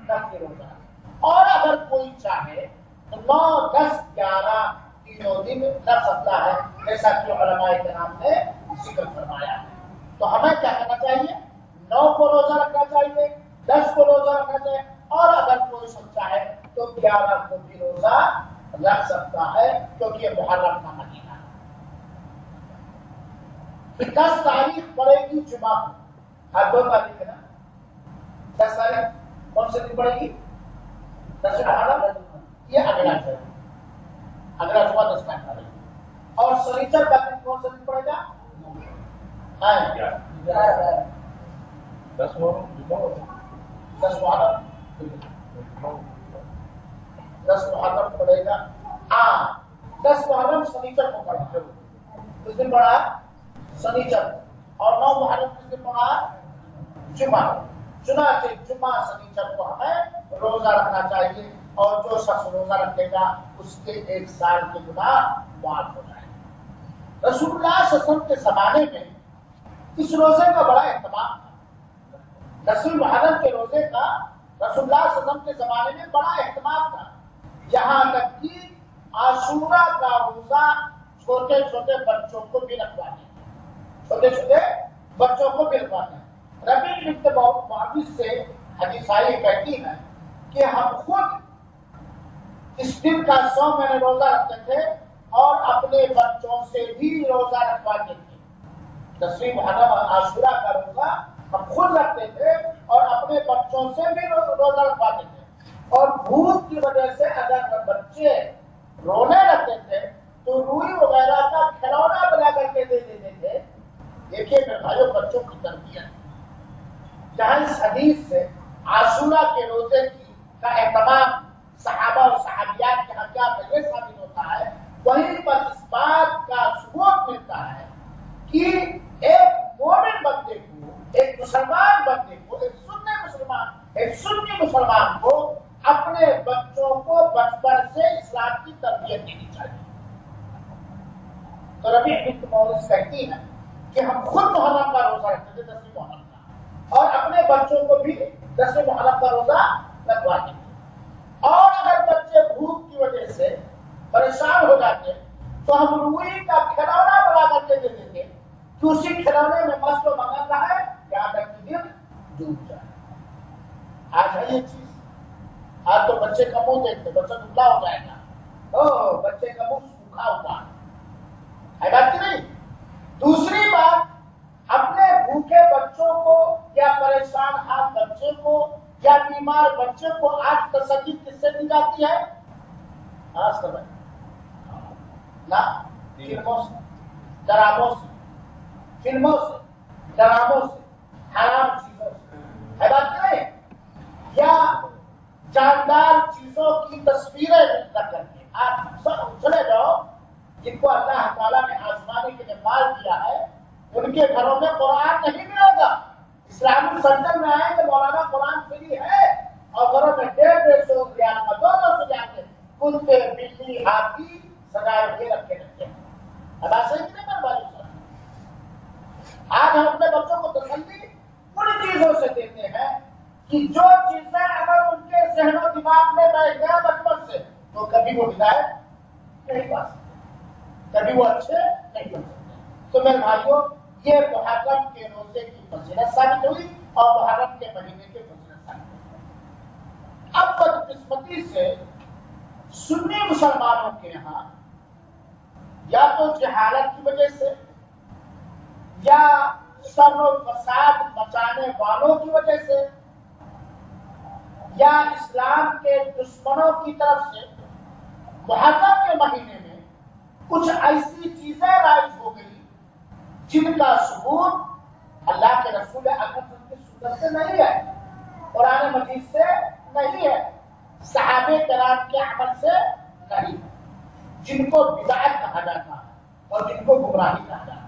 نفلی روزہ رکھا. اور اگر کوئی چاہے تو 9 10 11 تینوں دن رکھ سکتا ہے جیسا کہ علماء کرام نے ذکر فرمایا. تو ہمیں کیا کرنا چاہیے؟ 9 کو روزہ رکھنا چاہیے، 10 کو روزہ رکھنا چاہیے، اور اگر کوئی سچا ہے تو 11 کو بھی روزہ رکھ سکتا ہے کیونکہ یہ محرم کا مہینہ ہے. 10 تاریخ پڑے گی جمعہ کو، ہر 2 تاریخ ہے نا. 10 تاریخ کون سے دن پڑے گی؟ 10 محرم. یہ اگلا ہے، اگلا جمعہ 10 تاریخ پڑے گی. اور سنیچر کا دن کون سے دن پڑے گا؟ 10 محرم پڑے گا. 10 محرم سنیچر کو پڑا. کس دن پڑا؟ سنیچر. اور 9 محرم کس دن پڑا؟ جمعہ. چنانچہ جمعہ سنیچر کو ہمیں روزہ رکھنا چاہیے، اور جو شخص روزہ رکھے گا اس کے 1 سال کے گناہ معاف ہو جائیں گے. رسول اللہ صلی اللہ علیہ وسلم کے زمانے میں اس روزے کا بڑا اہتمام تھا. 10ویں محرم کے روزے کا رسول اللہ صلی اللہ علیہ وسلم کے زمانے میں بڑا اہتمام تھا. یہاں تک کہ عاشورہ کا روزہ چھوٹے چھوٹے بچوں کو بھی رکھواتے ہیں، چھوٹے چھوٹے بچوں کو بھی رکھواتے ہیں. ربیع بنت معاویہ سے حدیث آئی کہتی ہے کہ ہم خود اس دن کا 100 مہینے روزہ رکھتے تھے اور اپنے بچوں سے بھی روزہ رکھواتے تھے. 10ویں محرم عاشورہ کا روزہ ہم خود رکھتے تھے اور اپنے بچوں سے بھی روزہ رکھواتے تھے. اور بھوک کی وجہ سے اگر بچے رونے لگتے تھے تو روئی وغیرہ کا کھلونا بنا کر کے دے دیتے تھے. دیکھیے میرے بھائیوں، بچوں کی تربیت. جہاں اس حدیث سے عاشورہ کے روزے کا اہتمام صحابہ اور صحابیات کے حقیقت میں یہ ثابت ہوتا ہے، وہیں پر اس بات کا ثبوت ملتا ہے کہ ایک مومن بندے کو، ایک مسلمان بندے کو، ایک سنی مسلمان کو اپنے بچوں کو بچپن سے اسلام کی تربیت دینی چاہیے. تو ربیع بنت مورث کہتی ہے کہ ہم خود محرم کا روزہ رکھتے تھے 10 محرم کا، اور اپنے بچوں کو بھی 10 محرم کا روزہ رکھواتے تھے. اور اگر بچے بھوک کی وجہ سے پریشان ہو جاتے تو ہم روئی کا کھلونا بنا کر کے دے دیتے کہ اسی کھلونے میں مست و مگن رہے یہاں تک کہ دل ڈوب جائے. آج ہے یہ چیز. آج تو بچے کا منہ دیکھتے بچہ دبلا ہو جائے گا، بچے کا منہ سوکھا ہوا ہے بات کی نہیں. دوسری بات، اپنے بھوکے بچوں کو یا پریشان حال بچے کو یا بیمار بچے کو آج تسلی کس سے دی جاتی ہے؟ آج سمجھ نہ فلموں سے، ڈراموں سے، فلموں سے، ڈراموں سے، حرام چیزوں سے ہے بات کی نہیں، یا جاندار چیزوں کی تصویریں کر کے. آپ سب چلے جاؤ جن کو اللہ تعالیٰ نے آزمانے کے لیے مال دیا ہے ان کے گھروں میں قرآن نہیں ملے گا. اسلامی سینٹر میں آئے کہ مولانا قرآن فری ہے اور گھروں میں 150 ریال کا 200 ریال کے کتے بلی ہاتھی سجائے ہوئے رکھے رکھے ہیں. اب ایسے ہی نہیں کر پائی. آج ہم اپنے بچوں کو تسلی ان چیزوں سے دیتے ہیں کہ جو چیزیں اگر ان کے ذہن و دماغ میں بیٹھ گیا بچپن سے تو کبھی وہ ہدایت نہیں پا سکتے، کبھی وہ اچھے نہیں بن سکتے. تو میرے بھائیوں، یہ محرم کے روزے کی فضیلت ثابت ہوئی اور محرم کے مہینے کی فضیلت ثابت ہوئی. اب بدقسمتی سے سنی مسلمانوں کے یہاں یا تو جہالت کی وجہ سے یا شر و فساد مچانے والوں کی وجہ سے یا اسلام کے دشمنوں کی طرف سے محرم کے مہینے میں کچھ ایسی چیزیں رائج ہو گئی جن کا ثبوت اللہ کے رسول اکرم کی سنت سے نہیں ہے، قرآن مجید سے نہیں ہے، صحابہ کرام کے عمل سے نہیں، جن کو بدعت کہا جاتا ہے اور جن کو گمراہی کہا جاتا ہے.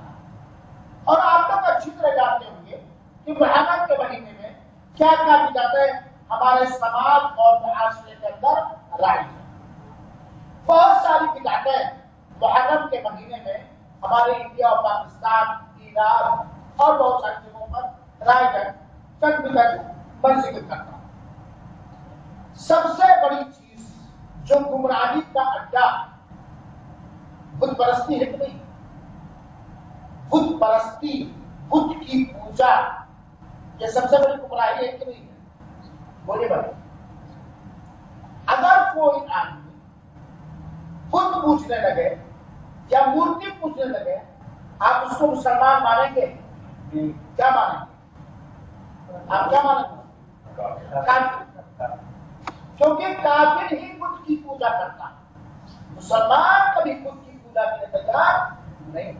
اور آپ لوگ اچھی طرح جانتے ہوں گے کہ محرم کے مہینے میں کیا کیا بدعتیں ہمارے سماج اور معاشرے کے اندر رائج ہیں. بہت ساری بدعتیں محرم کے مہینے میں ہمارے انڈیا اور پاکستان، ایران اور بہت ساری جگہوں پر رائج ہے. چند بدعت میں ذکر کرتا ہوں. سب سے بڑی چیز جو گمراہی کا اڈا بت پرستی ہے کہ نہیں؟ بت پرستی، بت کی پوجا، یہ سب سے بڑی گمراہی ہے کہ نہیں؟ بولے بھائی. اگر کوئی آدمی بت پوجنے لگے یا مورتی پوجنے لگے آپ اس کو مسلمان مانیں گے؟ کیا مانیں گے؟ آپ کیا مانیں گے؟ کافر. کیونکہ کافر ہی بت کی پوجا کرتا ہے، مسلمان کبھی بت کی پوجا کے لیے تیار نہیں.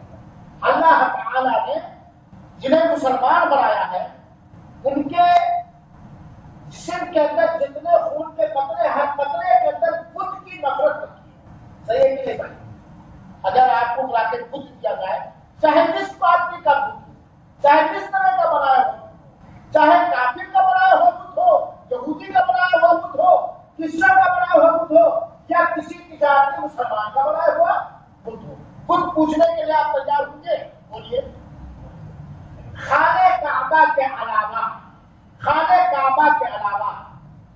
اللہ تعالیٰ نے جنہیں مسلمان بنایا ہے ان کے جسم کے اندر جتنے خون کے قطرے، ہر قطرے کے اندر بت کی نفرت رکھی ہے. صحیح ہے کہ نہیں بھائی؟ اگر آپ کو بلا کے بت کیا جائے، چاہے جس پارٹی کا بت ہو، چاہے جس طرح کا بنایا ہو، چاہے کافر کا بنایا ہوا بت ہو، یہودی کا بنایا ہوا بت ہو، کرسچن کا بنایا ہوا بت ہو یا کسی تجارتی مسلمان کا بنایا ہوا بت ہو، بت پوجنے کے لیے آپ تیار ہوں گے؟ بولیے. خانہ کعبہ کے علاوہ، خانہ کعبہ کے علاوہ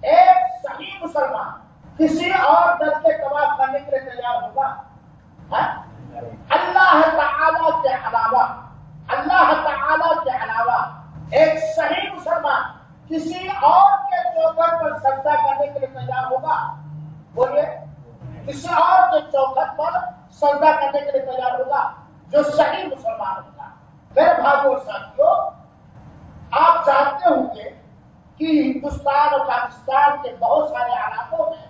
ایک صحیح مسلمان کسی اور در کے طواف کرنے کے لیے تیار ہوگا؟ اللہ تعالی کے علاوہ، اللہ تعالی کے علاوہ ایک صحیح مسلمان کسی اور کے چوکھٹ پر سجدہ کرنے کے لیے تیار ہوگا؟ بولیے. کسی اور کے چوکھٹ پر سجدہ کرنے کے لیے تیار ہوگا جو صحیح مسلمان ہوگا. میرے بھائیوں اور ساتھیوں، آپ جانتے ہوں گے کہ ہندوستان اور پاکستان کے بہت سارے علاقوں میں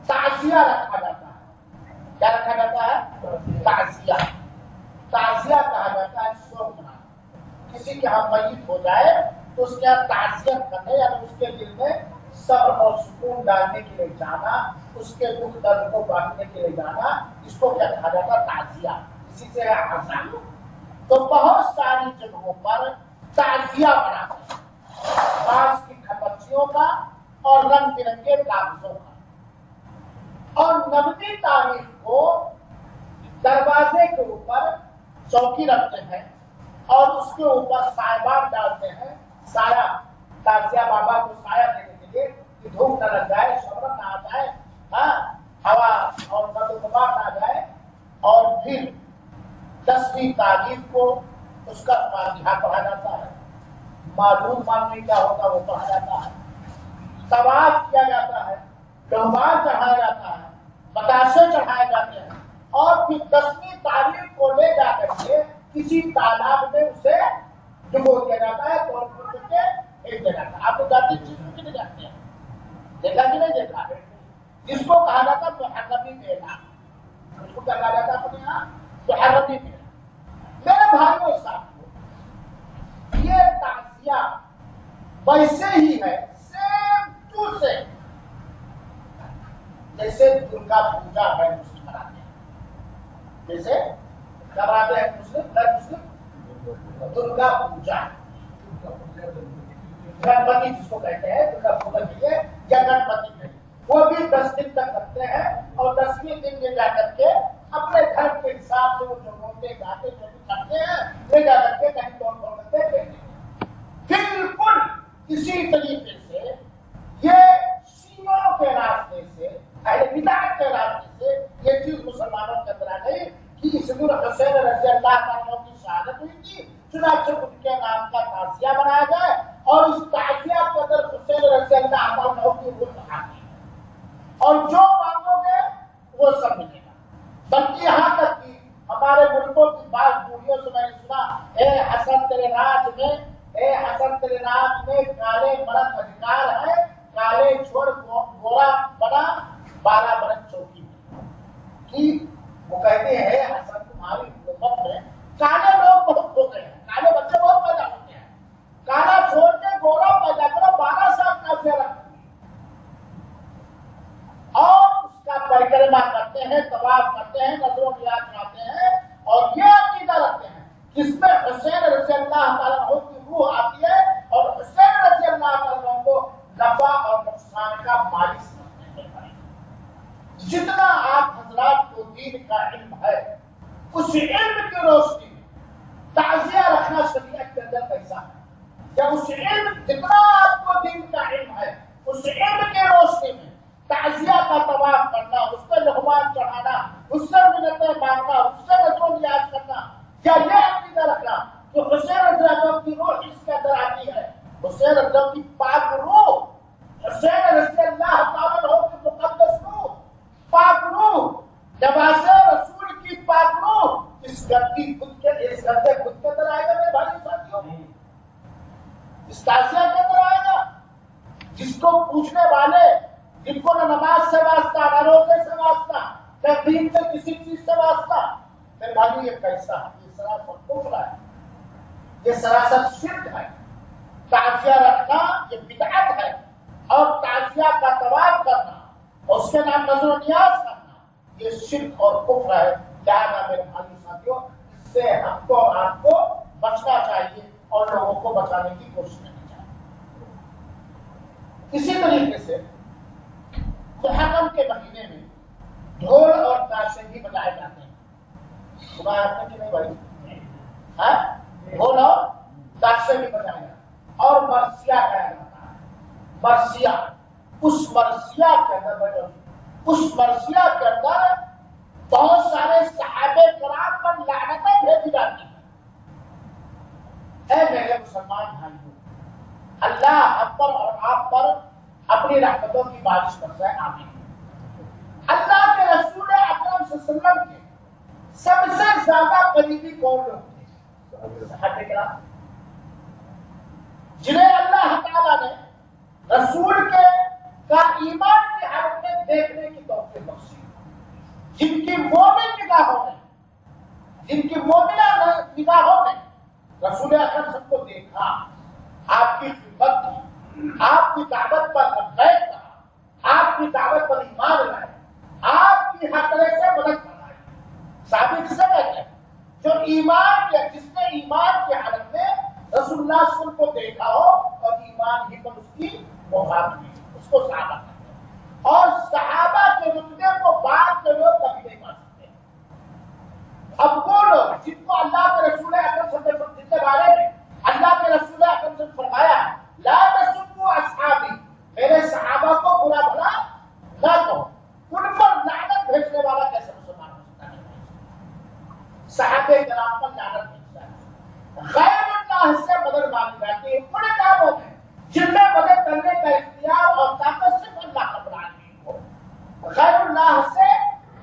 تعزیہ رکھا جاتا ہے. کیا رکھا جاتا ہے؟ تعزیہ. تعزیہ کہا جاتا ہے شوق منانا. کسی کے ہم میت ہو جائے تو اس کے یہاں تعزیت کرنے، یعنی اس کے دل میں صبر اور سکون ڈالنے کے لیے جانا، اس کے دکھ درد کو بانٹنے کے لیے جانا، اس کو کیا کہا جاتا ہے؟ تعزیہ. اسی سے آسان. تو بہت ساری جگہوں پر تعزیہ مناتے ہیں. بانس کی کھپچیوں کا اور رنگ برنگے کاغذوں کا، اور 90 تاریخ کو دروازے کے اوپر چوکی رکھتے ہیں اور اس کے اوپر سائبان ڈالتے ہیں، سایہ، تازیہ بابا کو سایہ دینے کے لیے کہ دھوپ نہ لگ جائے، شبرم نہ آ جائے، ہاں ہوا اور بدبو نہ آ جائے، اور پھر 10ویں تاریخ کو اس کا فاتحہ پڑھا جاتا ہے، معلوم ماننے کیا ہوگا وہ پڑھا جاتا ہے، طواف کیا جاتا ہے، لوبان چڑھایا جاتا ہے، بتاشے چڑھائے جاتے ہیں، اور پھر 10ویں تاریخ کو لے جا کر کے کسی تالاب میں اسے ڈبو دیا جاتا ہے، توڑ پھوڑ کر کے پھینک دیا جاتا ہے۔ آپ کو جاتی چیزوں کے لیے جاتے ہیں، دیکھا کہ نہیں دیکھا؟ جس کو کہا جاتا ہے محرمی میلہ، اس کو کہا جاتا ہے اپنے یہاں محرمی میلہ۔ میرے بھائیوں ساتھیوں، یہ تعزیہ ویسے ہی ہے، سیم ٹو سیم، جیسے درگا پوجا ہے مسلم مناتے ہیں، جیسے کراتے ہیں مسلم درگا پوجا، گنپتی جس کو کہتے ہیں درگا پوجا کے لیے، یا گنپتی کے لیے وہ بھی 10 دن تک رکھتے ہیں، اور 10ویں دن لے جا کر کے اپنے دھرم کے حساب سے وہ جو روتے گاتے جو بھی کرتے ہیں لے جا کر کے کہیں توڑ پھوڑ کرتے ہیں۔ بالکل اسی طریقے سے یہ شیعوں کے راستے سے، اہل بدعت کے راستے سے یہ چیز مسلمانوں کے اندر آ گئی کہ اس دن حسین رضی اللہ عنہ کی شہادت ہوئی تھی، چنانچہ ان کے نام کا تعزیہ بنایا جائے، اور اس تعزیہ کے اندر حسین رضی اللہ عنہ کی روح آتی ہے، اور جو مانگو گے وہ سب ملے گا۔ بلکہ یہاں تک کہ ہمارے ملکوں کی بعض بوڑھیوں سے میں نے سنا، اے حسن تیرے راج میں، اے حسن تیرے راج میں کالے مرد ادھکار ہے، کالے چھوڑ گورا بنا 12 برس چوکی میں، کہ وہ کہتے ہیں حسن تمہاری حکومت میں کالے لوگ بہت ہو گئے ہیں، کالے بچے بہت پیدا ہوتے ہیں، کالا چھوڑ کے گورا پیدا کرو، 12 سال کا زیرہ، اور اس کا پریکرما کرتے ہیں، طواف کرتے ہیں، نظر و نیاز کرتے ہیں، اور یہ عقیدہ رکھتے ہیں جس میں حسین رضی اللہ تعالیٰ عنہ کی روح آتی ہے، اور حسین رضی اللہ تعالیٰ عنہ کو نفع اور نقصان کا مالک سمجھتے ہیں۔ جتنا آپ حضرات کو دین کا علم ہے، اس علم کی روشنی میں تعزیہ رکھنا شریعت کے اندر کیسا ہے؟ جب اس علم، جتنا آپ کو دین کا علم ہے، اس علم کی روشنی میں تعزیہ کا طواف کرنا، اس سے لقمان چڑھانا، اس سے منتیں مانگنا، اس سے نظر و نیاز کرنا، کیا یہ عقیدہ رکھنا کہ حسین رضی اللہ کی روح اس کے اندر آتی ہے، حسین رضی اللہ کی پاک روح، حسین رضی اللہ تعالیٰ عنہ کی مقدس روح، پاک روح، لباس رسول کی پاک روح اس گندے خود کے اندر آئے گا میرے بھائی ساتھیوں، اس تعزیہ کے اندر آئے گا، جس کو پوچھنے والے، جن کو نہ نماز سے واسطہ، نہ روزے سے واسطہ، نہ دین سے کسی چیز سے واسطہ، میرے بھائی یہ کیسا ہے؟ یہ سراسر کفر ہے، یہ سراسر شرک ہے۔ تعزیہ رکھنا یہ بدعت ہے، اور تعزیہ کا طواف کرنا اور اس کے نام نظر و نیاز کرنا یہ شرک اور کفر ہے۔ لہٰذا میرے بھائی ساتھیوں، اس سے ہم کو اور آپ کو بچنا چاہیے اور لوگوں کو بچانے کی کوشش کرنی چاہیے۔ اسی طریقے سے محرم کے مہینے میں ڈھول اور تاشے بھی بجائے جاتے ہیں، سنا آپ نے کہ نہیں بھائی؟ ہاں، ڈھول اور تاشے بھی بجائے جاتے ہیں، اور مرثیہ کہا جاتا ہے، مرثیہ، اس مرثیہ کے اندر، اس مرثیہ کے اندر بہت سارے صحابہ کرام پر لعنتیں بھیجی جاتی ہیں۔ اے میرے مسلمان بھائیوں، اللہ ہم پر اور آپ پر اپنی رحمتوں کی بارش برسائے، آمین۔ اللہ کے رسول اکرم صلی اللہ علیہ وسلم کے سب سے زیادہ قریبی کون لوگ تھے؟ صحابہ کرام، جنہیں اللہ تعالیٰ نے رسول کے کا ایمان کی حالت میں دیکھنے کی توفیق بخشی، جن کی مومن نگاہوں میں، جن کی مومنہ نگاہوں میں رسول اکرم سب کو دیکھا، آپ کی خدمت کی، آپ کی دعوت پر لبیک کہا، آپ کی دعوت پر ایمان لائے، آپ کی ہر طرح سے مدد فرمائی۔ صحابی کسے کہتے ہیں؟ جو ایمان کے، جس نے ایمان کی حالت میں رسول اللہ صلی اللہ علیہ وسلم کو دیکھا ہو اور ایمان ہی پر اس کی مہر ہوئی، اس اس کو صحابہ کہتے ہیں، اور صحابہ کے رتبے کو بعد کے لوگ کبھی نہیں پا سکتے۔ اب وہ لوگ جن کو اللہ کے رسول اکرم صلی اللہ علیہ وسلم جن کے بارے میں اللہ کے رسول اکرم صلی اللہ علیہ وسلم فرمایا لا تسبوا اصحابی، میرے صحابہ کو برا بھلا نہ کہو، ان پر لعنت بھیجنے والا کیسے مسلمان ہو سکتا ہے؟ صحابہ کرام پر لعنت بھیجتا ہے۔ غیر اللہ سے مدد مانگی جاتی ہے ان کاموں میں جن میں مدد کرنے کا اختیار اور طاقت صرف اللہ رب العالمین کو۔ غیر اللہ سے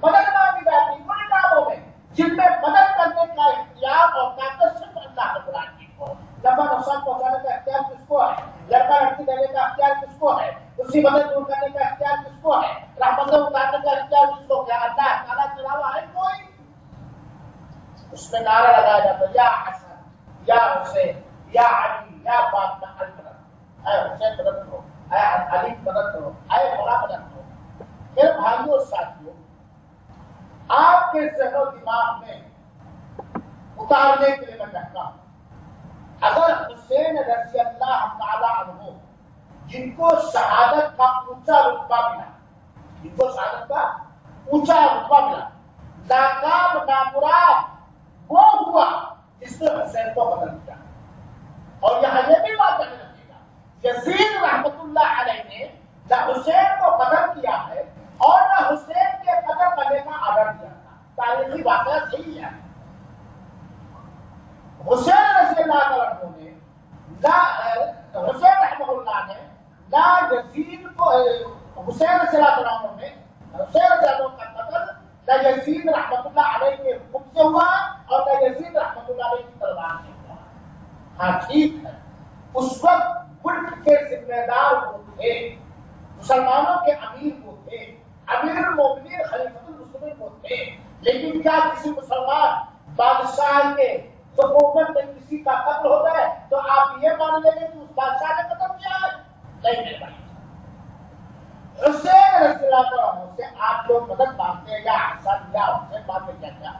مدد مانگی جاتی ہے ان کاموں میں جن میں مدد کرنے کا اختیار اور طاقت صرف اللہ رب العالمین کو۔ لمبا نقصان پہنچانے کا اختیار کس کو ہے؟ لڑکا لڑکی دینے کا اختیار کس کو ہے؟ مصیبتیں دور کرنے کا اختیار کس کو ہے؟ رحمتیں اتارنے کا اختیار کس کو؟ کیا اللہ تعالیٰ کے علاوہ ہے کوئی؟ اس میں نعرہ لگایا جاتا ہے یا حسن یا حسین یا علی یا فاطمہ المدد، اے حسین مدد کرو، اے علی مدد کرو، اے مولا مدد کرو۔ میرے بھائیوں اور ساتھیوں، آپ کے ذہن و دماغ میں اتارنے کے لیے میں کہتا ہوں، اگر حسین رضی اللہ تعالی عنہ جن کو شہادت کا اونچا رتبہ ملا، جن کو شہادت کا اونچا رتبہ ملا، ناکام نامراد وہ ہوا جس نے حسین کو قتل کیا۔ اور یہاں یہ بھی بات کرنے لگے گا، یزید رحمت اللہ علیہ نے نہ حسین کو قتل کیا ہے اور نہ حسین کے قتل کرنے کا آرڈر دیا تھا۔ تاریخی واقعہ صحیح ہے۔ حسین رضی اللہ عنہ نے حسین رحمہ اللہ نے نہ یزید کو، حسین رضی اللہ عنہ نے حسین رضی اللہ عنہ کا قتل نہ یزید رحمۃ اللہ علیہ کے حکم سے ہوا اور نہ یزید رحمۃ اللہ علیہ کی تلوار سے ہوا۔ ہاں ٹھیک ہے، اس وقت ملک کے ذمہ دار وہ تھے، مسلمانوں کے امیر وہ تھے، امیر المومنین خلیفۃ المسلمین وہ تھے، لیکن کیا کسی مسلمان بادشاہ کے حکومت میں کسی کا قتل ہو جائے تو آپ یہ مان لیں گے کہ اس بادشاہ نے قتل کیا ہے؟ نہیں میرے بھائی۔ حسین رضی اللہ عنہ سے آپ لوگ مدد مانگتے ہیں یا حسن یا حسین بات میں کیا کیا؟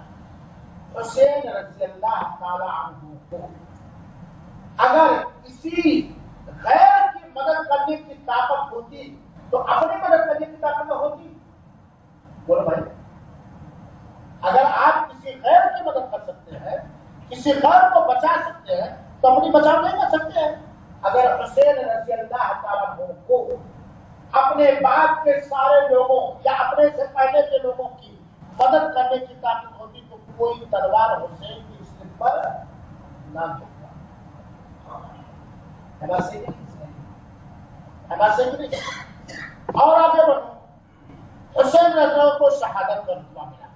حسین رضی اللہ تعالی عنہ کو اگر کسی غیر کی مدد کرنے کی طاقت ہوتی تو اپنی مدد کرنے کی طاقت ہوتی؟ بولو بھائی، اگر آپ کسی غیر کی مدد کر سکتے ہیں، کسی غیر کو بچا سکتے ہیں تو اپنی بچاؤ نہیں کر سکتے ہیں؟ اگر حسین رضی اللہ تعالیٰ عنہ کو اپنے بعد کے سارے لوگوں یا اپنے سے پہلے کے لوگوں کی مدد کرنے کی طاقت ہوتی تو کوئی تلوار حسین کی سر پر نہ جھکتا۔ اور آگے بڑھو، حسین رضی اللہ عنہ کو شہادت کا رتبہ ملا،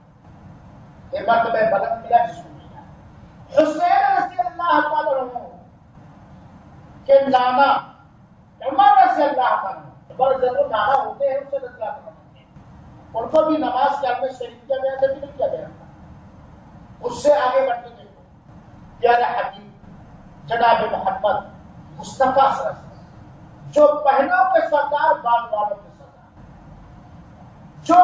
یہ مرتبہ بلند ملا جس کو ملا۔ حسین رضی اللہ تعالی عنہ کے نانا عمر رضی اللہ تعالی عنہ، عمر رضی اللہ نانا ہوتے ہیں حسین رضی اللہ تعالی عنہ، ان کو بھی نماز کے میں شریک کیا گیا تھا کہ نہیں کیا گیا تھا؟ اس سے آگے بڑھ کے دیکھو، پیارے حبیب جناب محمد مصطفیٰ صلی اللہ علیہ وسلم، جو پہلوں کے سردار بعد والوں کے سردار، جو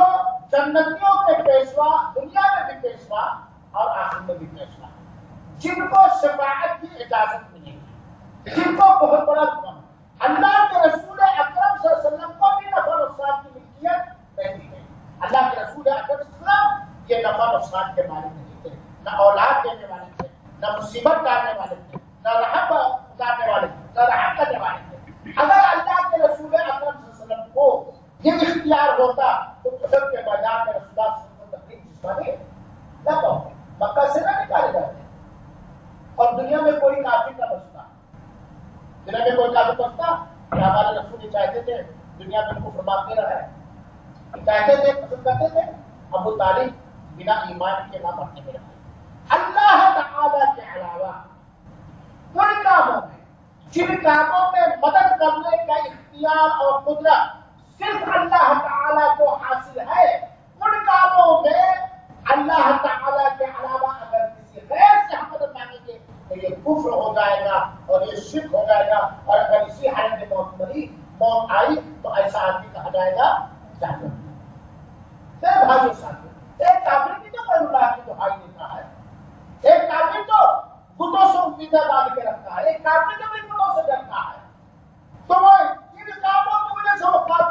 جنتیوں کے پیشوا، دنیا میں بھی پیشوا اور آخر میں بھی پیشوا، جن کو شفاعت کی اجازت ملے گی، جن کو بہت بڑا دم، اللہ کے رسول اکرم صلی اللہ علیہ وسلم کو بھی نفع نقصان کی ملکیت نہیں دی گئی۔ اللہ کے رسول اکرم صلی اللہ علیہ وسلم یہ نفع نقصان کے مالک نہیں تھے، نہ اولاد دینے والے تھے، نہ مصیبت ڈالنے والے تھے، نہ رحمت اتارنے والے تھے، نہ رحمت کرنے والے تھے۔ اگر اللہ کے رسول اکرم صلی اللہ علیہ وسلم کو یہ اختیار ہوتا تو بدر کے میدان میں رسول اللہ صلی اللہ علیہ وسلم کو تکلیف جسمانی نہ پہنچے، مکہ سے نہ نکالے جاتے اور دنیا میں کوئی کافر نہ بچتا، دنیا میں کوئی کافر بچتا کہ ہمارے رسول یہ چاہتے تھے دنیا میں کفر مانگتے رہے، چاہتے تھے، پسند کرتے تھے ابو طالب بنا ایمان کے نہ مرنے میں رہے۔ اللہ تعالیٰ کے علاوہ ان کاموں میں جن کاموں میں مدد کرنے کا اختیار اور قدرت صرف اللہ تعالیٰ کو حاصل ہے، ان کاموں میں اللہ تعالیٰ کے علاوہ اگر کسی غیر سے ہم مدد مانگیں گے تو یہ کفر ہو جائے گا اور یہ شرک ہو جائے گا، اور اگر اسی حالت میں موت آئی تو ایسا آدمی کہا جائے گا جہنم۔ پھر بھائیو ساتھیو، ایک کافر بھی تو غیر اللہ کی دہائی دیتا ہے، ایک کافر تو بتوں سے امیدیں ڈال کے رکھتا ہے، ایک کافر جو بھی بتوں سے ڈرتا ہے، تو وہ ان کاموں کی وجہ سے وہ کافر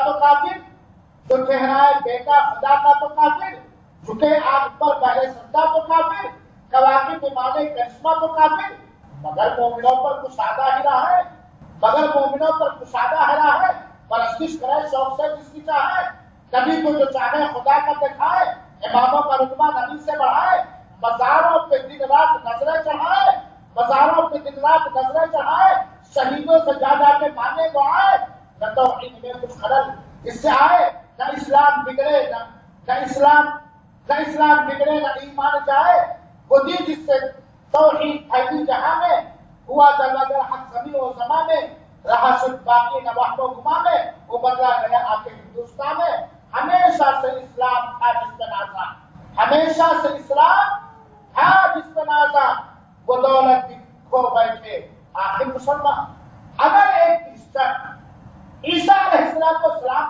تو کافر، جو ٹھہرائے بیٹا خدا کا تو کافر، جھکے آگ پر پہلے سجدہ تو کافر، کواکب مانے کرشمہ تو کافر، مگر مومنوں پر کشادہ ہی رہا ہے، مگر مومنوں پر کشادہ ہے رہا ہے، پرستش کرے شوق سے جس کی چاہے، کبھی کو جو چاہے خدا کا دکھائے، اماموں کا رتبہ نبی سے بڑھائے، مزاروں پہ دن رات نظریں چڑھائے، مزاروں پہ دن رات نظریں چڑھائے، شہیدوں سے جا جا کے مانے دعائے، نہ توحید میں کچھ خلل اس سے آئے، نہ اسلام بگڑے نہ اسلام بگڑے نہ ایمان جائے، وہ دین جس سے توحید پھیلی جہاں میں، ہوا دروازہ حق زمین و زمان میں، رہا شد باقی نہ وہم و گما میں، وہ بدلا گیا آ کے ہندوستان میں، ہمیشہ سے اسلام تھا جس پہ نازا، ہمیشہ سے اسلام تھا جس پہ نازا، وہ دولت بھی کھو بیٹھے آخر مسلمان۔ اگر ایک کرسچن عیسیٰ علیہ السلام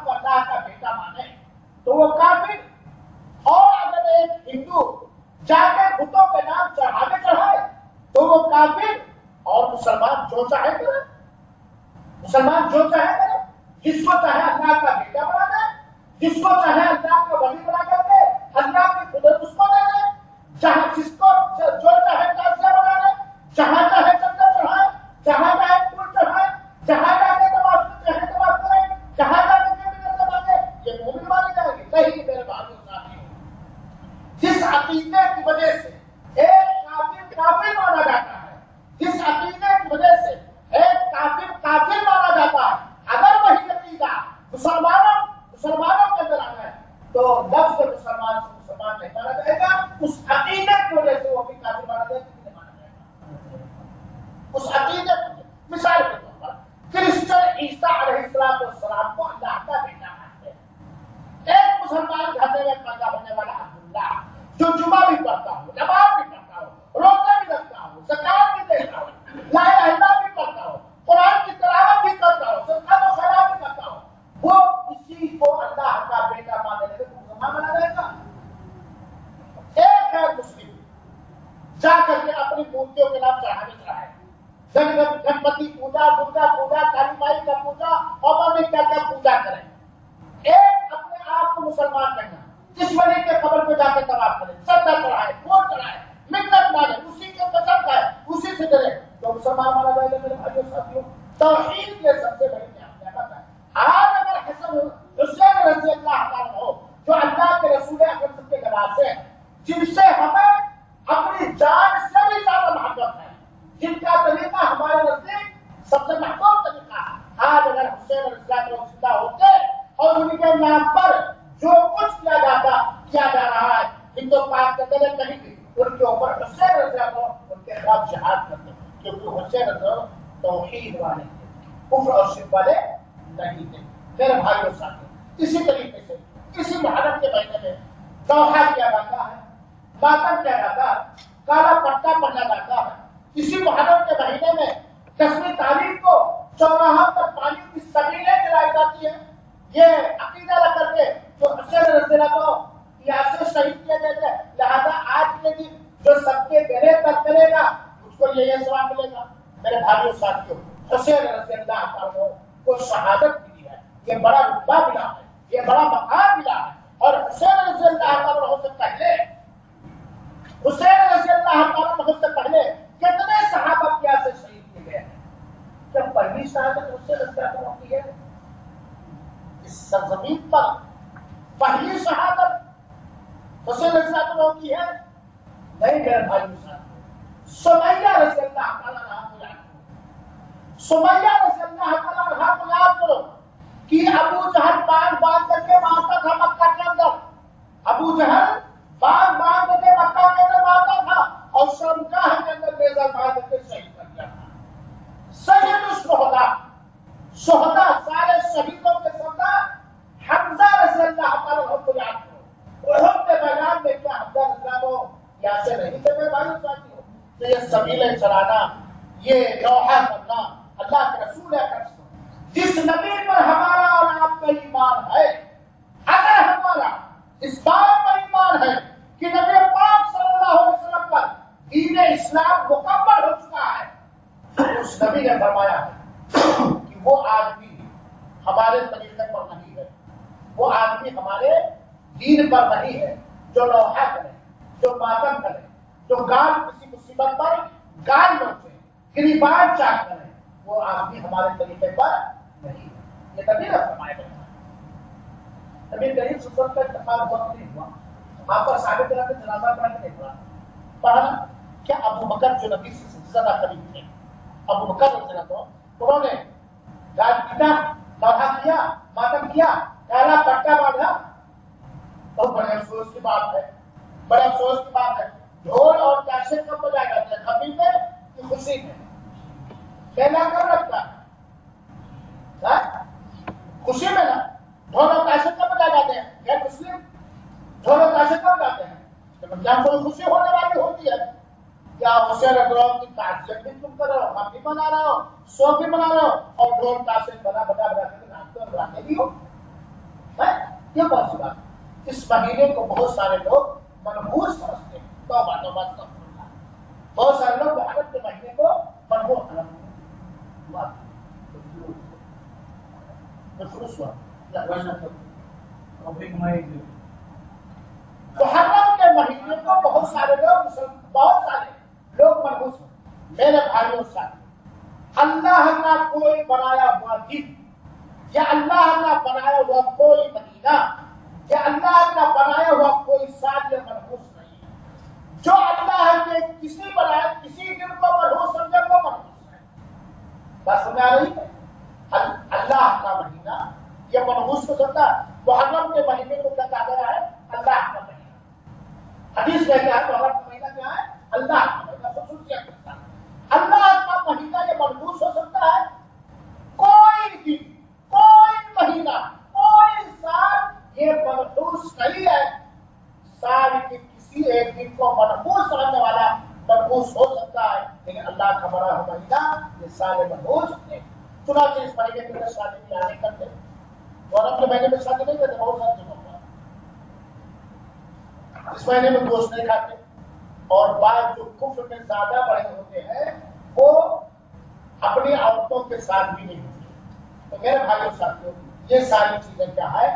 کو اللہ کا بیٹا مانے تو وہ کافر، اور اگر ایک ہندو جا کے بتوں کے نام چڑھائے تو وہ کافر، اور مسلمان جو چاہے کرے، مسلمان جو چاہے کرے، جس کو چاہے اللہ کا بیٹا بنا دے، جس کو چاہے اللہ کا ولی بنا کر دے، اللہ کی قدرت اس کو دے دے، جہاں جس کو جو چاہے تعزیہ بنا دے، جہاں چاہے چندہ چڑھائے، جہاں چاہے پھول چڑھائے، جہاں جا کے چاہے تباہ کرے، جہاں جا کے منت مانگے، یہ مومن مانی جائے گی؟ نہیں میرے بھائیو ساتھیو، جس عقیدے کی وجہ سے ایک کافر کافر مانا جاتا ہے، جس عقیدے کی وجہ سے ایک کافر کافر مانا جاتا ہے، اگر وہی عقیدہ مسلمانوں کے اندر آنا ہے تو لفظ مسلمان سے مسلمان نہیں مانا جائے گا، اس عقیدے کی وجہ سے وہ بھی کافر مانا جائے گا، نہیں مانا جائے گا اس عقیدے کی۔ مثال کے طور پر کرسچن عیسیٰ علیہ السلام کو اللہ کا بیٹا مانتے ہیں، ایک مسلمان گھر میں پیدا ہونے والا عبداللہ جو جمعہ بھی پڑھتا ہو، نماز بھی پڑھتا ہو، روزہ بھی رکھتا ہو، زکات بھی دیتا ہو، لا الہ الا اللہ بھی پڑھتا ہو، قرآن کی تلاوت بھی کرتا ہو، صدقہ و خیرات بھی کرتا ہو، وہ اسی کو اللہ کا بیٹا ماننے لگے تو مسلمان بنا جائے گا۔ ایک ہے مسلم جا کر کے اپنی مورتیوں کے نام چڑھائے، گنپتی پوجا، درگا پوجا، کالی مائی کا پوجا اور پتہ نہیں کیا کیا پوجا کریں، ایک اپنے آپ کو مسلمان کہنا، جس ولی کے قبر پہ جا کے طواف کرے، سجدہ چڑھائے، پھول چڑھائے، منت مانگے، اسی کے پسند ہے، اسی سے ڈرے تو مسلمان مانا جائے گا۔ میرے بھائیو ساتھیو، توحید کے سب سے بڑی نعمت ہے۔ آج اگر حسن حسین رضی اللہ تعالیٰ ہو جو اللہ کے رسول اکرم کے نواسے ہیں، جن سے ہمیں اپنی جان سے بھی زیادہ محبت ہے، جن کا طریقہ ہمارے نزدیک سب سے محبوب طریقہ ہے، آج اگر حسین رضی اللہ تعالیٰ زندہ ہوتے اور ان کے نام پر جو کچھ کیا جا رہا ہے ہندو پاک کے اندر کہیں بھی، ان کے اوپر حسین رضی اللہ عنہ ان کے خلاف جہاد کرتے ہیں، کیونکہ حسین رضی اللہ توحید والے تھے، کفر اور شرک والے نہیں تھے۔ میرے بھائیو ساتھیو، اسی طریقے سے اسی محرم کے مہینے میں دوحہ کیا جاتا ہے، ماتم کیا جاتا ہے، کالا پٹا پہنا جاتا ہے۔ اسی محرم کے مہینے میں 10ویں تاریخ کو چوراہا پر پانی کی سبیلیں جلائی جاتی ہیں، یہ عقیدہ رکھ کر کے جو حسین رضی اللہ عنہ یہاں سے شہید کیے گئے تھے، لہذا آج کے دن جو سب کے گلے تک کرے گا اس کو یہ ثواب ملے گا۔ میرے بھائیو ساتھیو، حسین رضی اللہ عنہ کو شہادت ملی ہے، یہ بڑا رتبہ ملا ہے، یہ بڑا مقام ملا ہے، اور حسین رضی اللہ عنہ سے پہلے کتنے صحابہ کیا سے شہید کیے گئے ہیں؟ جب پہلی شہادت حسین رضی اللہ عنہ کی ہے اس سرزمین پر، پہلی شہادت حسین رضی اللہ عنہ کی ہے؟ نہیں میرے بھائی سمیہ رضی اللہ تعالیٰ عنہ کو یاد کرو، سمیہ رضی اللہ تعالیٰ عنہ کو یاد کرو کہ ابو جہل باندھ باندھ کر کے مارتا تھا مکہ کے اندر، ابو جہل باندھ باندھ کر کے مکہ کے اندر مارتا تھا اور شرمگاہ کے اندر بیزار باندھ کر کے شہید کر دیا تھا۔ سید الشہداء سارے شہیدوں کے سردار حمزہ رضی اللہ تعالیٰ عنہ کو یاد کرو، احد کے میدان میں کیا حمزہ رضی اللہ عنہ یہاں سے نہیں تھے؟ میرے بھائیو ساتھیو، تو یہ سبیلیں چلانا، یہ لوحہ کرنا، اللہ کے رسول اکرم جس نبی پر ہمارا اور آپ کا ایمان ہے، اگر ہمارا اس بات پر ایمان ہے کہ نبی پاک صلی اللہ علیہ وسلم پر دین اسلام مکمل ہو چکا ہے، تو اس نبی نے فرمایا ہے کہ وہ آدمی ہمارے طریقے پر نہیں ہے، وہ آدمی ہمارے دین پر نہیں ہے جو لوحہ کرے، جو ماتم کرے، جو گال کسی مصیبت پر گال نوچے، گریبان چاک کرے، وہ آدمی ہمارے طریقے پر نہیں ہے۔ یہ تبھی فرمایا گیا نبی کریم صلی اللہ علیہ وسلم کا انتقال وقت نہیں ہوا، آپ پر ثابت رہا کہ جنازہ پڑھ کے نہیں پڑھا پڑھا کیا ابو بکر جو نبی سے زیادہ قریب تھے، ابو بکر رضی اللہ عنہ، انہوں نے گال پیٹا، لوحہ کیا، ماتم کیا، کالا پٹا باندھا؟ بہت بڑے افسوس کی بات ہے، بڑے افسوس کی بات ہے۔ ڈھول اور کیسے کب بجائے جاتے ہیں؟ خبری میں کہ خوشی میں؟ پہلا کب رکھتا ہے؟ خوشی میں نا؟ ڈھول اور کیسے کب بجائے جاتے ہیں؟ غیر مسلم ڈھول اور کیسے کب جاتے ہیں؟ جب کوئی خوشی ہونے والی ہوتی ہے، کیا اسے رکھ رہا ہو کہ تعزیت بھی تم کر رہے ہو، ہم بھی منا رہے ہو، سو بھی منا رہے ہو، اور ڈھول کیسے بنا بجا بجا کے ناچتے اور گاتے بھی ہو؟ یہ کون سی بات؟ اس مہینے کو بہت سارے لوگ منحوس سمجھتے ہیں، توبہ توبہ استغفر اللہ۔ بہت سارے لوگ محرم کے مہینے کو منحوس محرم کے مہینے کو بہت سارے لوگ منحوس ہیں۔ میرے بھائیوں ساتھ، اللہ کا کوئی بنایا ہوا دن یا اللہ کا بنایا ہوا کوئی مہینہ یا اللہ کا بنایا ہوا کوئی سال یہ منحوس نہیں ہے۔ جو اللہ نے کسی دن کو منحوس سمجھے وہ منحوس ہے۔ بس سمجھ آ رہی ہے؟ اللہ کا مہینہ یہ منحوس ہو سکتا ہے۔ محرم کے مہینے کو کیا کہا گیا ہے؟ اللہ کا مہینہ۔ حدیث میں کیا ہے؟ محرم کا مہینہ کیا ہے؟ اللہ کا مہینہ۔ خصوصیت کرتا ہے اللہ کا مہینہ یہ منحوس ہو سکتا ہے۔ کوئی دن، کوئی مہینہ، کوئی سال یہ منحوس نہیں ہے۔ سال کے کسی ایک دن کو منحوس سمجھنے والا منحوس ہو سکتا ہے، لیکن اللہ کا بڑا مہینہ یہ سال منحوس نہیں۔ چنانچہ اس مہینے کے اندر شادی بیاہ نہیں کرتے، محرم کے مہینے میں شادی نہیں کرتے، بہت ساری جگہوں پر اس مہینے میں گوشت نہیں کھاتے، اور بعض جو کفر میں زیادہ بڑے ہوتے ہیں وہ اپنی عورتوں کے ساتھ بھی نہیں ہوتے۔ تو میرے بھائیوں ساتھیوں، یہ ساری چیزیں کیا ہے؟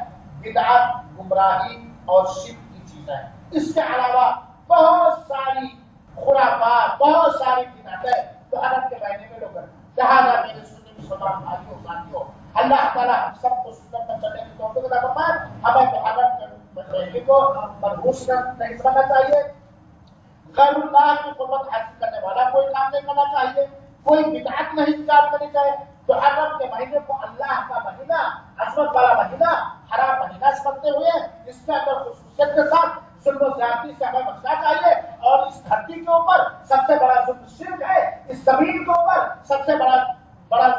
بدعت، گمراہی اور شرک کی چیزیں ہیں۔ اس کے علاوہ بہت ساری خرافات، بہت ساری بدعتیں تو حرم کے مہینے میں لوگ کرتے ہیں۔ لہٰذا میرے سنی مسلمان بھائیوں ساتھیوں، اللہ تعالیٰ ہم سب کو سنت پر چلنے کی توفیق عطا فرمائے۔ ہمیں محرم کے مہینے کو منحوس نہیں سمجھنا چاہیے، غیر اللہ کی قربت حاصل کرنے والا کوئی کام نہیں کرنا چاہیے، کوئی بدعت نہیں ایجاد کرنی چاہیے۔ محرم کے مہینے کو اللہ کا مہینہ، عظمت والا مہینہ، حرام مہینہ سمجھتے ہوئے اس کے اندر خصوصیت کے ساتھ ظلم و زیادتی سے ہمیں بچنا چاہیے۔ اور اس دھرتی کے اوپر سب سے بڑا ظلم شرک ہے، اس زمین کے اوپر سب سے بڑا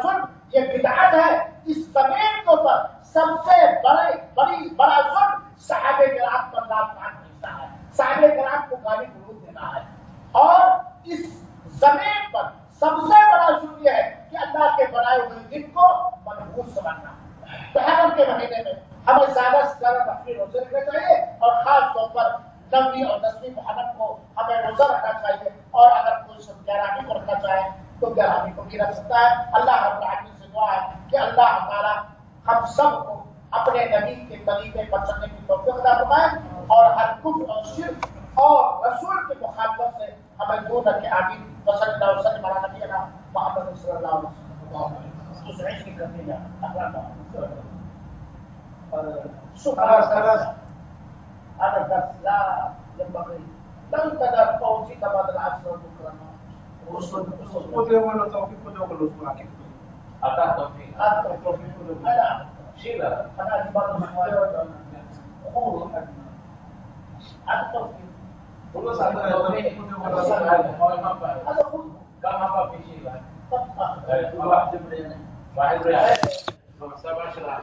ظلم یہ بدعت ہے، اس زمین کے اوپر سب سے بڑا ظلم صحابہ کرام پر لعنت بھیجنا ہے، صحابہ کرام کو گالی گلوچ دینا ہے، اور اس زمین پر سب سے بڑا ظلم یہ ہے کہ اللہ کے بنائے ہوئے دن کو منحوس سمجھنا۔ محرم کے مہینے میں ہمیں زیادہ سے زیادہ نفلی روزے رکھنے چاہیے، اور خاص طور پر 9ویں اور 10ویں محرم کو ہمیں روزہ رکھنا چاہیے، اور اگر کوئی شخص 11ویں کو رکھنا چاہے تو 11ویں کو بھی رکھ سکتا ہے۔ اللہ رب العالمین سے دعا ہے کہ اللہ تعالیٰ ہم سب کو اپنے نبی کے طریقے پر چلنے کی توفیق عطا فرمائے، اور ہر کفر اور شرک اور رسول کی مخالفت سے ہمیں دور رکھے۔ آمین۔ وصلی اللہ وسلم علی نبینا محمد صلی اللہ علیہ وسلم۔ تسعيش في كثيرة أخلاقها هذا الدرس لا ينبغي لا يقدر فوزي بعد العصر والبكرة وصل ولا توفيق ولا الأسبوع كيف أتى توفيق لا شيء لا أنا أجبر أقول أتى توفيق والله سألنا هذا كله كم هذا في شيء لا واحد ريال 17